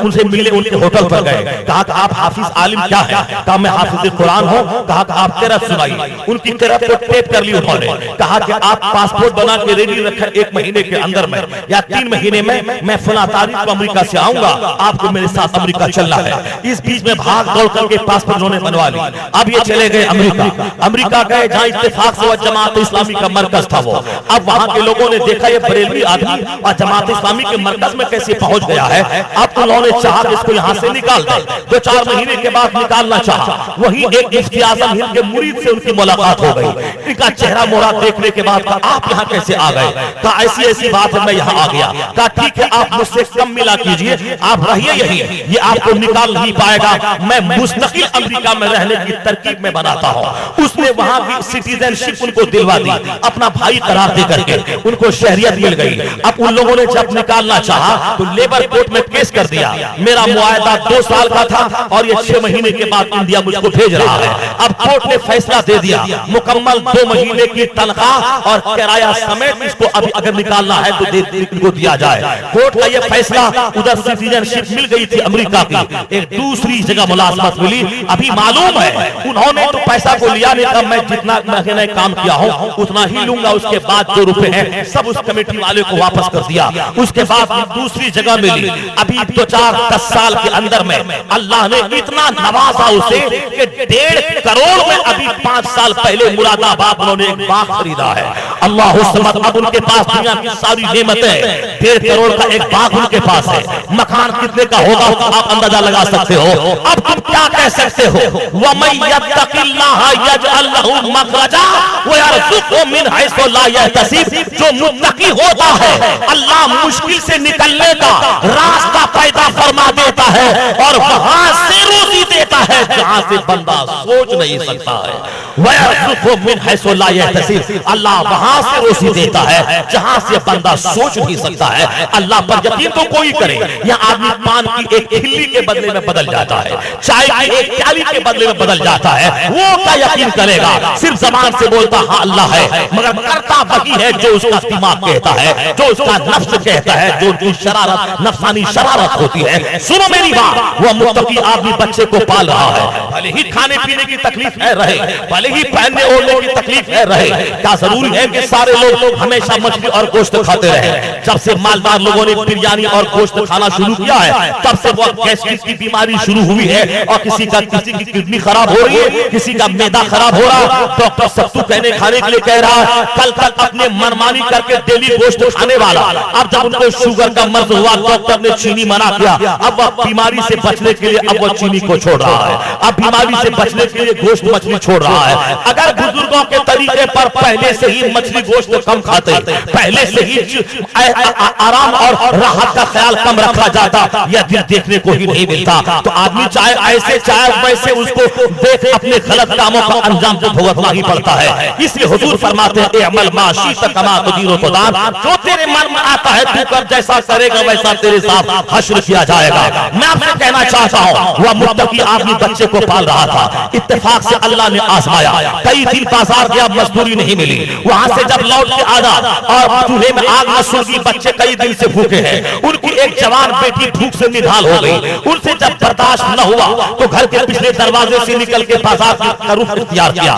उनसे मिलने उनके होटल पर गए। कहा कि आप हाफिज आलिम क्या है? कहा मैं हाफिज कुरान हूँ। कहा कि आप किरात सुनाइए। उनकी किरात को टेप कर ली उन्होंने। कहा कि आप पासपोर्ट बना के रेडी रखें, 1 महीने के अंदर में या 3 महीने में मैं फला तारीख को अमेरिका से आऊंगा, आपको मेरे साथ अमेरिका चलना है। इस बीच में भाग दौड़ करके पासपोर्ट उन्होंने बनवा ली। अब ये चले गए अमेरिका। अमेरिका गए जहां इत्तेफाक से जमात इस्लामी का मरकज था वो। अब वहां के लोगों ने देखा ये बरेलवी आदमी और जमात इस्लामी के मरकज में कैसे पहुंच गया है। अब उन्होंने चाहा इसको यहां से निकाल दे। 2-4 महीने के बाद निकालना चाहा। वही एक मुफ्ती आजम हिंद के मुरीद से उनकी मुलाकात हो गई। इनका चेहरा मोहरा देखने के बाद कहा आप यहाँ कैसे आ गए? कहा ऐसी ऐसी बात है, मैं यहाँ आ गया। कहा ठीक है, आप मुझसे कम मिला कीजिए, आप रहिए यही, ये आपको निकाल नहीं पाएगा। मैं मुस्तकिल अमेरिका में रहने की तरकीब में बनाता हूँ। उसने वहां की सिटीजनशिप उनको दिलवा दी, अपना भाई करार दे करके उनको शहरियत मिल गई। अब उन लोगों ने जब निकालना चाहा तो लेबर कोर्ट में केस कर दिया। मेरा मुआहदा 2 साल का था और ये 6 महीने के बाद इंडिया मुझको भेज रहा है। अब कोर्ट ने फैसला दे दिया, मुकम्मल 2 महीने की तनख्वाह और किराया समेत इसको अभी अगर निकालना है तो इनको दिया जाए। कोर्ट का यह फैसला, उधर सिटीजनशिप मिल गई थी अमेरिका की, एक दूसरी जगह मुलाजमत मिली। अभी मालूम है उन्होंने तो पैसा को लिया नहीं था, मैं जितना महीने काम किया हूं उतना ही लूंगा, उसके बाद जो रुपए हैं सब उस कमेटी वाले को वापस कर दिया। उसके बाद दूसरी जगह मिली। अभी 2-4-10 साल के अंदर में अल्लाह ने इतना नवाजा उसे कि 1.5 करोड़ में अभी 5 साल पहले मुरादाबाद उन्होंने एक बाग खरीदा है। अल्लाह समद, अब उनके पास दुनिया की सारी नेमतें, 1.5 करोड़ का एक बाग उनके पास है। मकान कितने का होगा आप अंदाजा लगा सकते हो। अब तुम क्या कह सकते हो? वमन यत्तकिल्लाह यजअल लहू मखरजा व यरज़ुक़हु मिन हैसु ला यहतसिब। जो मुत्तकी होता है अल्लाह मुश्किल से निकलने का रास्ता पैदा फरमा देता है और वहां से रोजी देता है जहां से बंदा सोच नहीं सकता है। व यरज़ुक़हु मिन हैसु ला यहतसिब, अल्लाह वहां वहां से रोजी देता है जहां से बंदा सोच नहीं सकता है। अल्लाह पर यकीन तो कोई करे, यहाँ आदमी पान की एक खिल्ली के बदले में बदल जाता है, चाय की एक प्याली के बदले में बदल जाता है, वो क्या यकीन करेगा? सिर्फ जबान से बोलता हाँ अल्लाह है, मगर करता वही है जो उसका दिमाग कहता है, जो उसका नफ्स कहता है, जो उसकी शरारत नफ्सानी शरारत होती है। सुनो मेरी बात, वो मुत्तकी आदमी बच्चे को पाल रहा है, भले ही खाने पीने की तकलीफ है रहे, भले ही पहनने ओढ़ने की तकलीफ है रहे, क्या जरूरी है कि सारे लोग हमेशा मछली और गोश्त खाते रहे? जब से मालदार लोगों ने बिरयानी और गोश्त खाना शुरू किया है, तब से वो गैस्ट्रिक की बीमारी शुरू हुई है, और किसी की किडनी खराब हो रही है, किसी का मैदा खराब हो रहा। डॉक्टर सत्तू कहने खाने के लिए कह रहा है, कल तक अपने मनमानी करके डेली गोश्त खाने वाला, अब जब उनको शुगर का मर्ज हुआ, डॉक्टर ने चीनी मना किया, अब वह बीमारी से बचने के लिए अब वो चीनी को छोड़ रहा है, अब बीमारी से बचने के लिए गोश्त मछली छोड़ रहा है। अगर बुजुर्गों के तरीके पर पहले से ही मछली गोश्त कम खाते, पहले से ही आराम और राहत का ख्याल कम रखा जाता, यह दिन देखने को ही नहीं मिलता। तो आदमी चाहे ऐसे चाहे वैसे उसको देख अपने गलत कामों का अंजाम तो भुगतना ही पड़ता है। इसलिए हुजूर फरमाते हैं अमल माशी कमा तुजीरो खुदान, जो तेरे मन में आता है तू कर, जैसा करेगा वैसा तेरे साथ हश्र किया जाएगा। मैं आपसे कहना चाहता हूँ, वह मुत्तकी आदमी बच्चे को पाल रहा था, इत्तेफाक से अल्लाह ने आजमाया, कई दिन बाजार गया, मजदूरी नहीं मिली, वहां से जब लौट के आया और चूल्हे में आग न सुलगी, बच्चे कई दिन से भूखे हैं, उनकी एक जवान बेटी भूख से निढाल हो गई, उनसे जब बर्दाश्त न हुआ तो घर के पिछले दरवाजे से निकल के बाजार का रुख इख्तियार किया।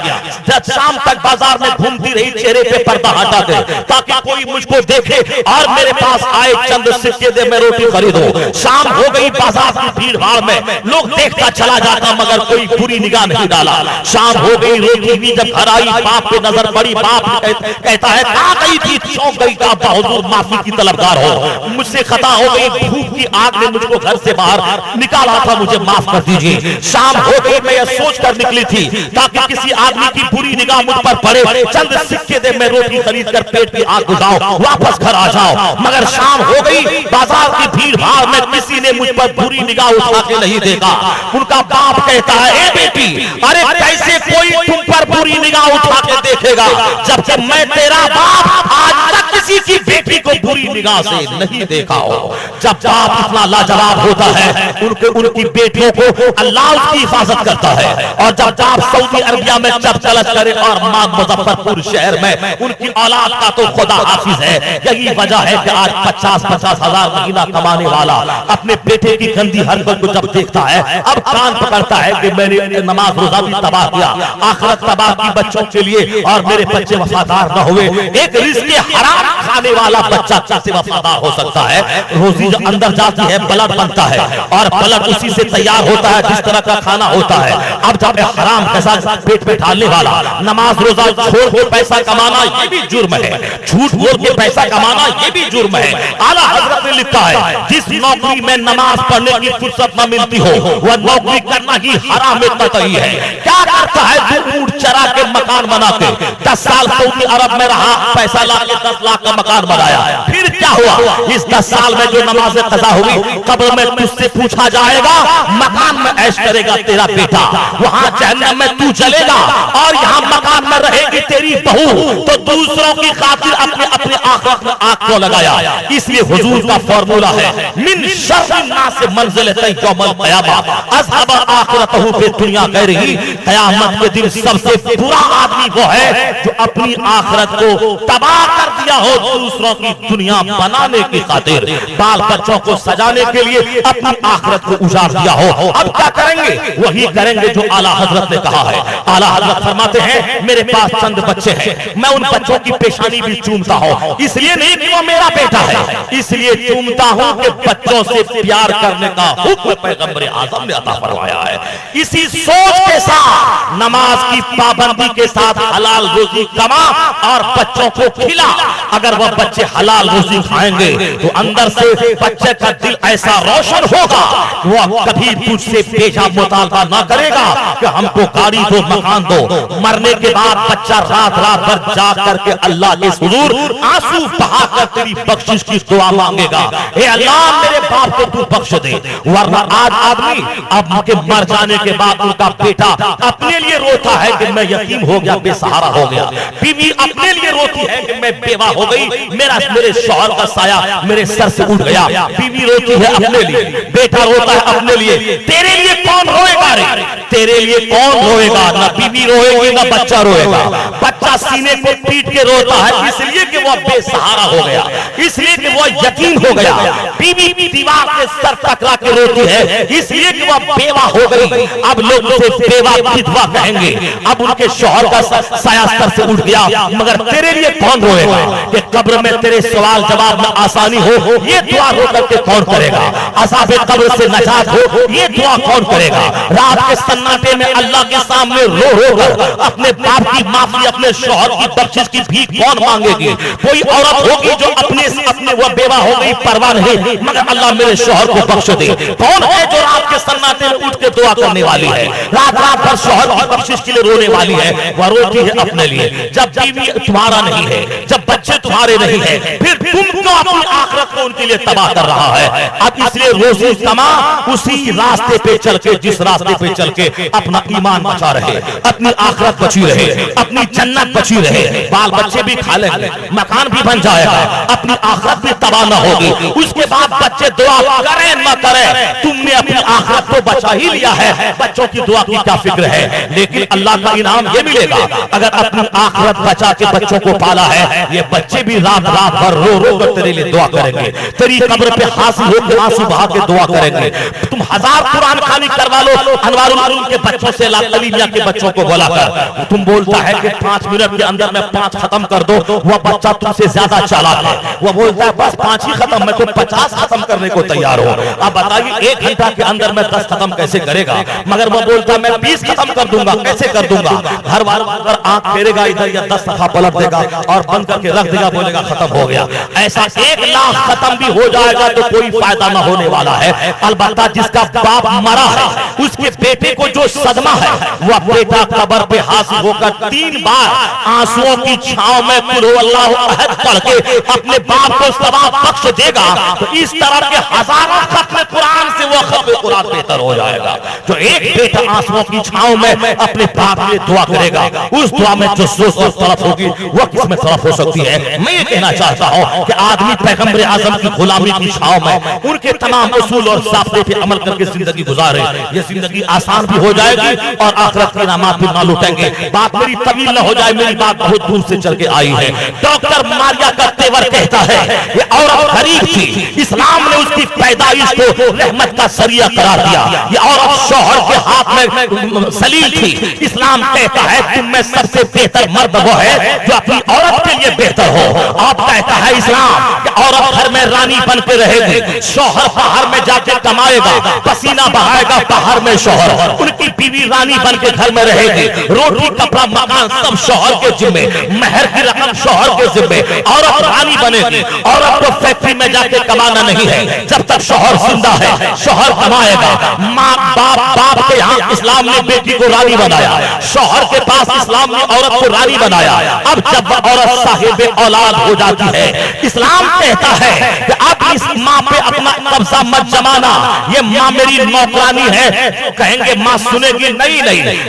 जब शाम तक बाजार में घूमती रही, चेहरे पे पर्दा हटा दे ताकि कोई मुझको देखे और मेरे पास आए चंद सिक्के दे, मैं रोटी खरीदूं। शाम हो गई, बाजार की भीड़ भाड़ में लोग देखता चला जाता, मगर कोई बुरी निगाह नहीं डाला। शाम हो गई, रोटी भी जब घर आई, बाप पे नजर पड़ी, बाप कहता है कहाँ गई थी? चौंक गई, कहा हुजूर माफी की तलबगार हो, मुझसे खता हो गई, भूख की आग ने मुझको घर से बाहर निकाला था, मुझे माफ कर दीजिए। शाम हो गई, मैं यह सोच कर निकली थी ताकि किसी आदमी की बुरी निगाह मुझ पर पड़े, चंद सिक्के दे, मैं रोटी खरीद कर पेट की आग बुझाऊं, वापस घर आ जाओ। मगर शाम हो गई, बाजार की भीड़ भाड़ में किसी ने मुझ पर बुरी निगाह उठा के नहीं देखा। उनका बाप कहता है ए बेटी, अरे कैसे कोई तुम पर बुरी निगाह उठा के देखेगा, जबकि मैं तेरा बाप आज तक किसी की बेटी को बुरी निगाह से नहीं देखा हो। जब बाप इतना लाजवाब होता है, उनकी बेटियों को अल्लाह उसकी हिफाजत करता है, और जब बाप सऊदी अरबिया में जब तलश करे और मां मुजफ्फरपुर शहर में उनकी औलाद का तो खुदा हाफिज है। यही वजह है कि आज 50-50 हजार महीना कमाने वाला अपने बेटे की गंदी हरकत को जब देखता है, अब कान पकड़ता है कि मैंने नमाज रोजा भी तबाह किया, आखिरत तबाह की बच्चों के लिए, और मेरे बच्चे वफादार न हुए। एक रिज़्क़ हराम खाने वाला बच्चा कैसे वफादार हो सकता है? रोजी जो अंदर जाती है ब्लड बनता है, और ब्लड उसी से तैयार होता है जिस तरह का खाना होता है। अब जब हराम पैसा पेट में डालने वाला, नमाज रोजा छोड़ के पैसा कमाना ये भी जुर्म है, झूठ बोल के पैसा कमाना ये भी जुर्म है। आला हजरत ने लिखा है, जिस नौकरी में नमाज पढ़ने की फुर्सत न मिलती हो, वह नौकरी करना ही हराम में कतई है। क्या करता है? जो ऊंट चरा के मकान बना के 10 साल सऊदी अरब में रहा, पैसा ला के 10 लाख का मकान बनाया, फिर क्या हुआ? इस 10 साल में जो नमाज कज़ा हुई, कब्र में तुझसे पूछा जाएगा, मकान में ऐश करेगा तेरा बेटा, वहां जहन्नम में तू जलेगा, और यहाँ मकान में रहेगी तेरी बहू। तो दूसरों की खातिर अपने अपने आखिरत में आंख को लगाया। इसलिए हुजूर का फॉर्मूला है, मिन शर्रिन नास मंज़िलतन यौमल क़यामा अज़हब आखिरतहु फी दुनिया गैरिही। क़यामत के दिन सबसे बुरा आदमी वो है जो अपनी आखिरत को तबाह कर दिया हो दूसरों की दुनिया बनाने की खातिर, बाल बच्चों को सजाने के लिए अपनी आखिरत को उजाड़ दिया हो। अब क्या करेंगे? वही करेंगे जो आला हजरत ने कहा है। आला हजरत फरमाते हैं, मेरे पास चंद बच्चे हैं, मैं उन बच्चों की पेशानी भी चूमता हूँ, इसलिए नहीं कि वो मेरा बेटा है, इसलिए चूमता हूँ कि बच्चों से प्यार करने का हुक्म पैगंबर आज़म ने अता फरमाया है। इसी सोच के साथ नमाज की पाबंदी के साथ हलाल रोजी कमा और बच्चों को खिला। अगर वह बच्चे हलाल रोजी सिखाएंगे तो अंदर से बच्चे का दिल ऐसा रोशन होगा वो कभी तुझसे बेजा मुतालबा ना करेगा कि हमको गाड़ी दो, मकान दो। मरने के बाद बच्चा रात रात भर जाग करके अल्लाह के हुजूर आंसू बहाकर तेरी बख्शिश की दुआ मांगेगा, हे अल्लाह मेरे बाप को तू बख्श दे। वरना आज आदमी अब के मर जाने के बाद उनका बेटा अपने लिए रोता है कि मैं यतीम हो गया, बेसहारा हो गया। बीवी अपने लिए रोती है कि मैं बेवा हो गई, मेरे शौहर का साया मेरे सर से उठ गया। बीवी रोती है अपने लिए, बेटा रोता है अपने लिए। तेरे लिए कौन रोएगा रे? तेरे लिए कौन रोएगा? ना बीवी रोएगी ना बच्चा रोएगा। बच्चा सीने को पीट के रोता है इसलिए कि वह बेसहारा हो गया, इसलिए कि वह यतीम हो गया। बीवी दीवार के सर टकरा के रोती है इसलिए कि वह बेवा हो गई। अब लोग उसे बेवा विधवा कहेंगे, अब उनके शौहर का साया सर से उठ गया। मगर तेरे लिए कौन रोएगा कि कब्र में तेरे सवाल जवाब में आसानी हो, ये दुआ रो करके कौन करेगा? अज़ाबे कब्र से नजात हो, ये दुआ कौन करेगा? रात के सन्नाटे में अल्लाह के सामने रो रो कर अपने बाप की माफी, अपने शौहर की बख्शिश की भीख कौन मांगेगी? कोई औरत होगी जो अपने वह बेवा हो गई, परवाह नहीं, मगर अल्लाह मेरे शौहर को बख्श दे। कौन है जो रात के सन्नाटे में उठ के दुआ करने वाली है, रात रात भर शौहर की बख्शिश के लिए रोने वाली है? वह रोती है अपने लिए। जब बीवी तुम्हारा नहीं है, जब बच्चे तुम्हारे नहीं है, फिर तुम क्यों अपनी आखिरत को उनके लिए तबाह कर रहा है? अब इसलिए रोजी तमा उसी रास्ते पे चल के, जिस रास्ते पे चल के अपना ईमान बचा रहे, अपनी आखिरत बची रहे, अपनी जन्नत बची रहे, बाल बच्चे भी खा लेंगे, मकान भी बन जाएगा, अपनी आखिरत भी तबाह न होगी। उसके बाद बच्चे दुआ करें न करें, तुमने अपनी आखिरत को बचा ही लिया है, बच्चों की दुआ की क्या फिक्र है? लेकिन अल्लाह का इनाम ये मिलेगा, अगर अपनी आखिरत बचा के बच्चों को पाला है, ये बच्चे भी रात रात भर रो रो कर तेरे लिए दुआ करेंगे, तेरी कब्र पे हासिल होकर आंसू बहा के दुआ करेंगे। तुम 1000 कुरान खानी करवा लो अनवारुल उलूम के बच्चों से, लालिया के बच्चों को बोला कर, तुम बोलता है कि 5 मिनट के अंदर मैं 5 खत्म कर दो, वह बच्चा तुमसे ज्यादा चालाक है, वह बोलता है बस 5 ही खत्म, मैं तो 50 खत्म करने को तैयार हूं। अब बताइए 1 घंटा के अंदर मैं 10 खत्म कैसे करेगा? मगर वह बोलता है मैं 20 खत्म कर दूंगा, कैसे कर दूंगा? घर वालों अगर आंख फेरेगा इधर या 10 दफा पलट देगा और बंद करके रख देगा, बोलेगा खत्म हो गया। ऐसा 1 लाख खत्म भी हो जाएगा तो कोई फायदा ना होने वाला है। अलबत्ता जिसका बाप मरा है, उसके बेटे को जो सदमा है, वह बेटा कब्र पे हासिल होकर 3 बार आंसुओं की छांव में कुल हुवल्लाहु अहद पढ़ के अपने बाप को सवाब बख्श देगा। तो इस तरह के हजारों खत्म कुरान से वो खत्म कुरान बेहतर हो जाएगा। जो एक बेटा आंसुओं की छांव में अपने बाप के लिए दुआ करेगा, उस दुआ में जो सोच और तड़प होगी वह किस में तड़प हो सकती है? मैं ये कहना चाहता हूँ कि आदमी पैगंबर आजम की गुलामी की छांव में उनके तमाम उसूल और साफ़े पे अमल करके जिंदगी गुजारे, ये जिंदगी आसान भी हो जाएगी और आखिरत के इनामात भी ना लुटेंगे। बात मेरी तवील न हो जाए, मेरी बात बहुत दूर से चल के आई है। डॉक्टर मारिया का तेवर कहता है ये औरत गरीब थी, इस्लाम ने उसकी पैदाइश को रहमत का सरिया करार दिया। ये औरत शौहर के हाथ में सलील थी, इस्लाम कहता है तुम में सबसे बेहतर मर्द वो है जो अपनी औरत के लिए बेहतर हो। आप कहता है इस्लाम कि औरत घर में रानी बन के रहेगी, शौहर बाहर में जाके कमाएगा, पसीना बहाएगा बाहर में शौहर, उनकी बीवी रानी बन के घर में रहेगी, रोटी कपड़ा मकान सब शौहर के जिम्मे, महर की रकम शौहर के जिम्मे, औरत रानी बनेगी। औरत को फैक्ट्री में जाके कमाना नहीं है, जब तक शौहर जिंदा है शौहर कमाएगा। माँ बाप के यहाँ इस्लाम ने बेटी को रानी बनाया, शौहर के पास इस्लाम ने औरत को रानी बनाया। अब जब औरत साहिबे औलाद हो जाती है, इस्लाम कहता है कि अब इस माँ पे अपना कब्जा मत जमाना, ये माँ मेरी नौकरानी है। कहेंगे माँ सुनेगी, नहीं,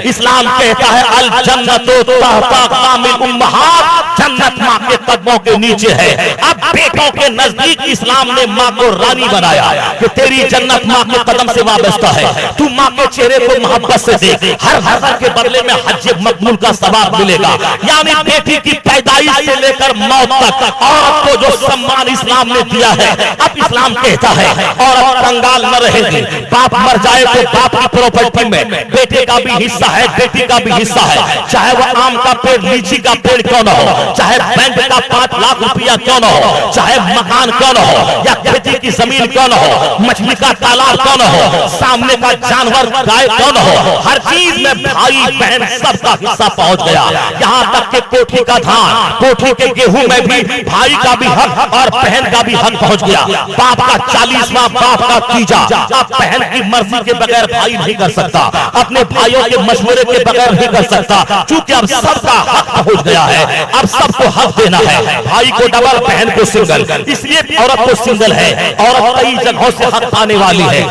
इस्लाम कहता है अल जन्नतो तहता कामिल उम्महात, जन्नत माँ के कदमों के नीचे है। अब बेटों के नजदीक इस्लाम ने माँ को रानी बनाया कि तेरी जन्नत माँ के कदम से वाबस्ता है, तू माँ के चेहरे को मोहब्बत से देख, हर हज़र के बदले में हज मकबूल का सवाब मिलेगा। यानी बेटी की पैदाइश से लेकर मौत तक औरत को जो सम्मान इस्लाम ने दिया है, अब इस्लाम कहता है औरत कंगाल न रहेगी। बाप मर जाए तो बाप की प्रॉपर्टी में बेटे का भी हिस्सा है, बेटी का भी हिस्सा है, चाहे वह आम का पेड़ लीची का पेड़ क्यों न हो, चाहे बैंक का 5 लाख रुपया क्यों न हो, चाहे मकान क्यों न हो या खेती की जमीन क्यों न हो, मछली का तालाब क्यों न हो, सामने का जानवर गाय क्यों न हो, हर चीज में भाई बहन सबका हिस्सा पहुंच गया। यहाँ तक के कोठी का धान, कोठी के गेहूं में भी भाई का भी हक और बहन का भी हक पहुंच गया। बाप का 40वां, बाप का 3जा अब बहन की मर्जी के बगैर भाई नहीं कर सकता, अपने भाइयों के मशवरे के बगैर नहीं कर सकता, क्योंकि अब सबका हक पहुंच गया है। अब सबको हक देना है, भाई को डबल, बहन को सिंगल। इसलिए औरत को सिंगल है, औरत कई जगहों से हक पाने वाली है।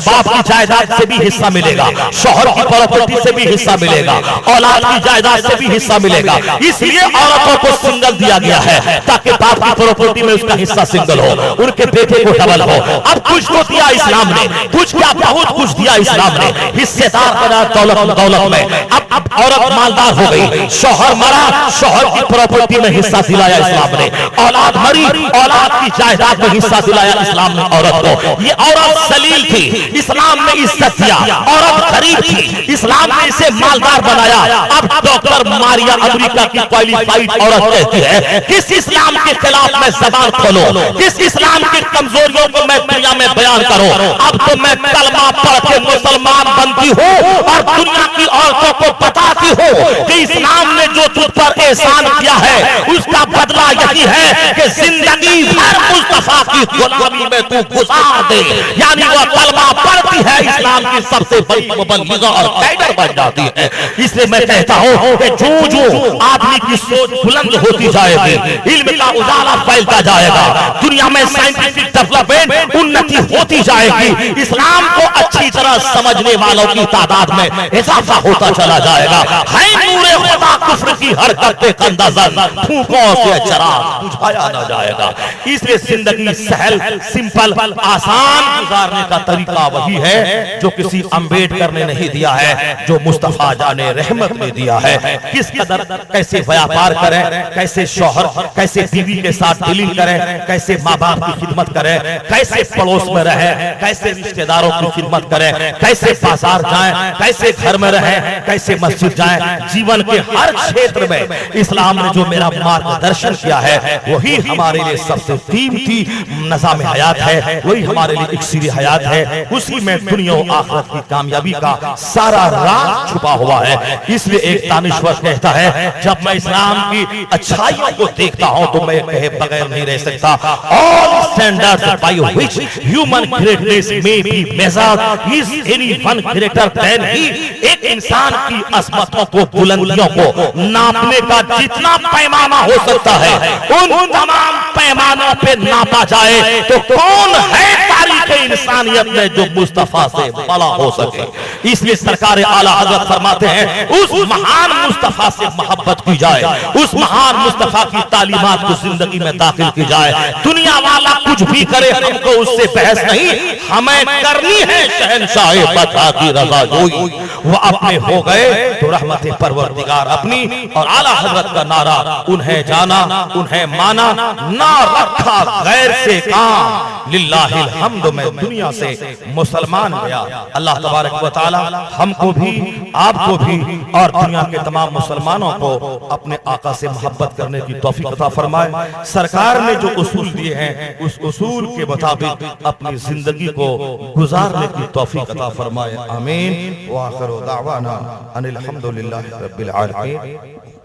बाप की जायदाद से भी हिस्सा मिलेगा, शौहर की प्रॉपर्टी से भी हिस्सा मिलेगा, औलाद की जायदाद से भी हिस्सा मिलेगा। इसलिए औरतों को सिंगल दिया गया है ताकि बाप की प्रॉपर्टी में उसका हिस्सा सिंगल हो, उनके बेटे को डबल हो। अब कुछ तो दिया इस्लाम ने, कुछ क्या बहुत कुछ दिया इस्लाम ने, हिस्सेदार बना दौलत में। अब औरत मालदार हो गई, शौहर मरा, शौहर की प्रॉपर्टी में हिस्सा दिलाया इस्लाम ने, औलाद मरी, औलाद की जायदाद में हिस्सा दिलाया इस्लाम ने औरत को। ये औरत सलील थी, इस्लाम ने इज्जत दिया। औरत गरीब थी, इस्लाम ने इसे मालदार बनाया। अब डॉक्टर मारिया अमेरिका की क्वालिफाइड औरत कहती है, किस इस्लाम के खिलाफ मैं जबान खोलो, किस इस्लाम की कमजोरियों को मैं दुनिया में बयान करूं। अब तो मैं कलमा पढ़ के मुसलमान बनती हूँ और दुनिया की औरतों को बताती हूँ कि इस्लाम ने जो तुझ पर एहसान किया है उसका बदला यही है कि जिंदगी भर मुस्तफा की गुलामी में तू गुजार दे। यानी वो कलमा पढ़ती है, इस्लाम की सबसे बड़ी मुबल्लिगा और गाइडर बन जाती है। इसलिए मैं कहता हूँ कि जो आदमी की सोच बुलंद होती जाएगी, इल्म का उजाला फैलता जाएगा, दुनिया में साइंटिफिक डेवलपमेंट उन्नति होती जाएगी, इस्लाम को अच्छी तरह समझने वालों की तादाद में इजाफा होता चला जाएगा। है नूरे खुदा कुफ्र की हरकत पे कंदाजन फूकों से चराग बुझाया ना जाएगा। इसलिए जिंदगी सहल, सिंपल, आसान गुजारने का तरीका वही है जो किसी अम्बेडकर ने नहीं दिया है, जो मुस्तफा जाने रहमत ने दिया है। किस कदर कैसे व्यापार करें, कैसे शौहर, कैसे बीवी के साथ डीलिंग करें, कैसे माँ बाप की खिदमत करें, कैसे पड़ोस में रहें, कैसे रिश्तेदारों की खिदमत करें, कैसे बाजार जाएं, कैसे घर में रहें, कैसे मस्जिद जाएं। जीवन के हर क्षेत्र में इस्लाम ने जो मेरा मार्गदर्शन किया है वही हमारे लिए सबसे कीमती निज़ाम हयात है, वही हमारे लिए इक्सीर हयात है। उसी में दुनिया और आखिरत की कामयाबी का सारा राज छुपा हुआ है। इसलिए एक दानिश्वर कहता है, जब मैं इस्लाम की अच्छाइयों को देखता हूं तो मैं कहे बगैर नहीं रह सकता। All standards by which human greatness may be measured is anyone greater than he. एक इंसान की अजमतों को, बुलंदियों को नापने का जितना पैमाना हो सकता है उन तमाम पैमानों पे नापा जाए तो कौन है तारीख इंसानियत में जो मुस्तफा से बड़ा हो सके। इसलिए सरकार आला हजरत फरमाते हैं, उस महान मुस्तफा से मोहब्बत की जाए, उस महान मुस्तफा की तालीमात को जिंदगी में दाखिल की जाए। दुनिया वाला कुछ भी करे, हमको उससे बहस नहीं, हमें करनी है शहंशाह बता की रजा जोई। वो अपने हो गए तो रहमत परवरदिगार अपनी, और आला हजरत का नारा उन्हें जाना, उन्हें माना, ना रखा गैर से काम, लिल्लाहिल हम्द में दुनिया से मुसलमान गया। अल्लाह तबारक व तआला हमको भी, आपको भी और दुनिया के तमाम मुसलमानों को अपने आका से मोहब्बत करने की तौफीक अता फरमाए। सरकार ने जो उसूल दिए हैं उस उसूल के मुताबिक अपनी जिंदगी को गुजारने की तौफीक अता फरमाए। आमीन। व आखिर दावाना अनिल हम्दुलिल्लाहि रब्बिल आलमीन।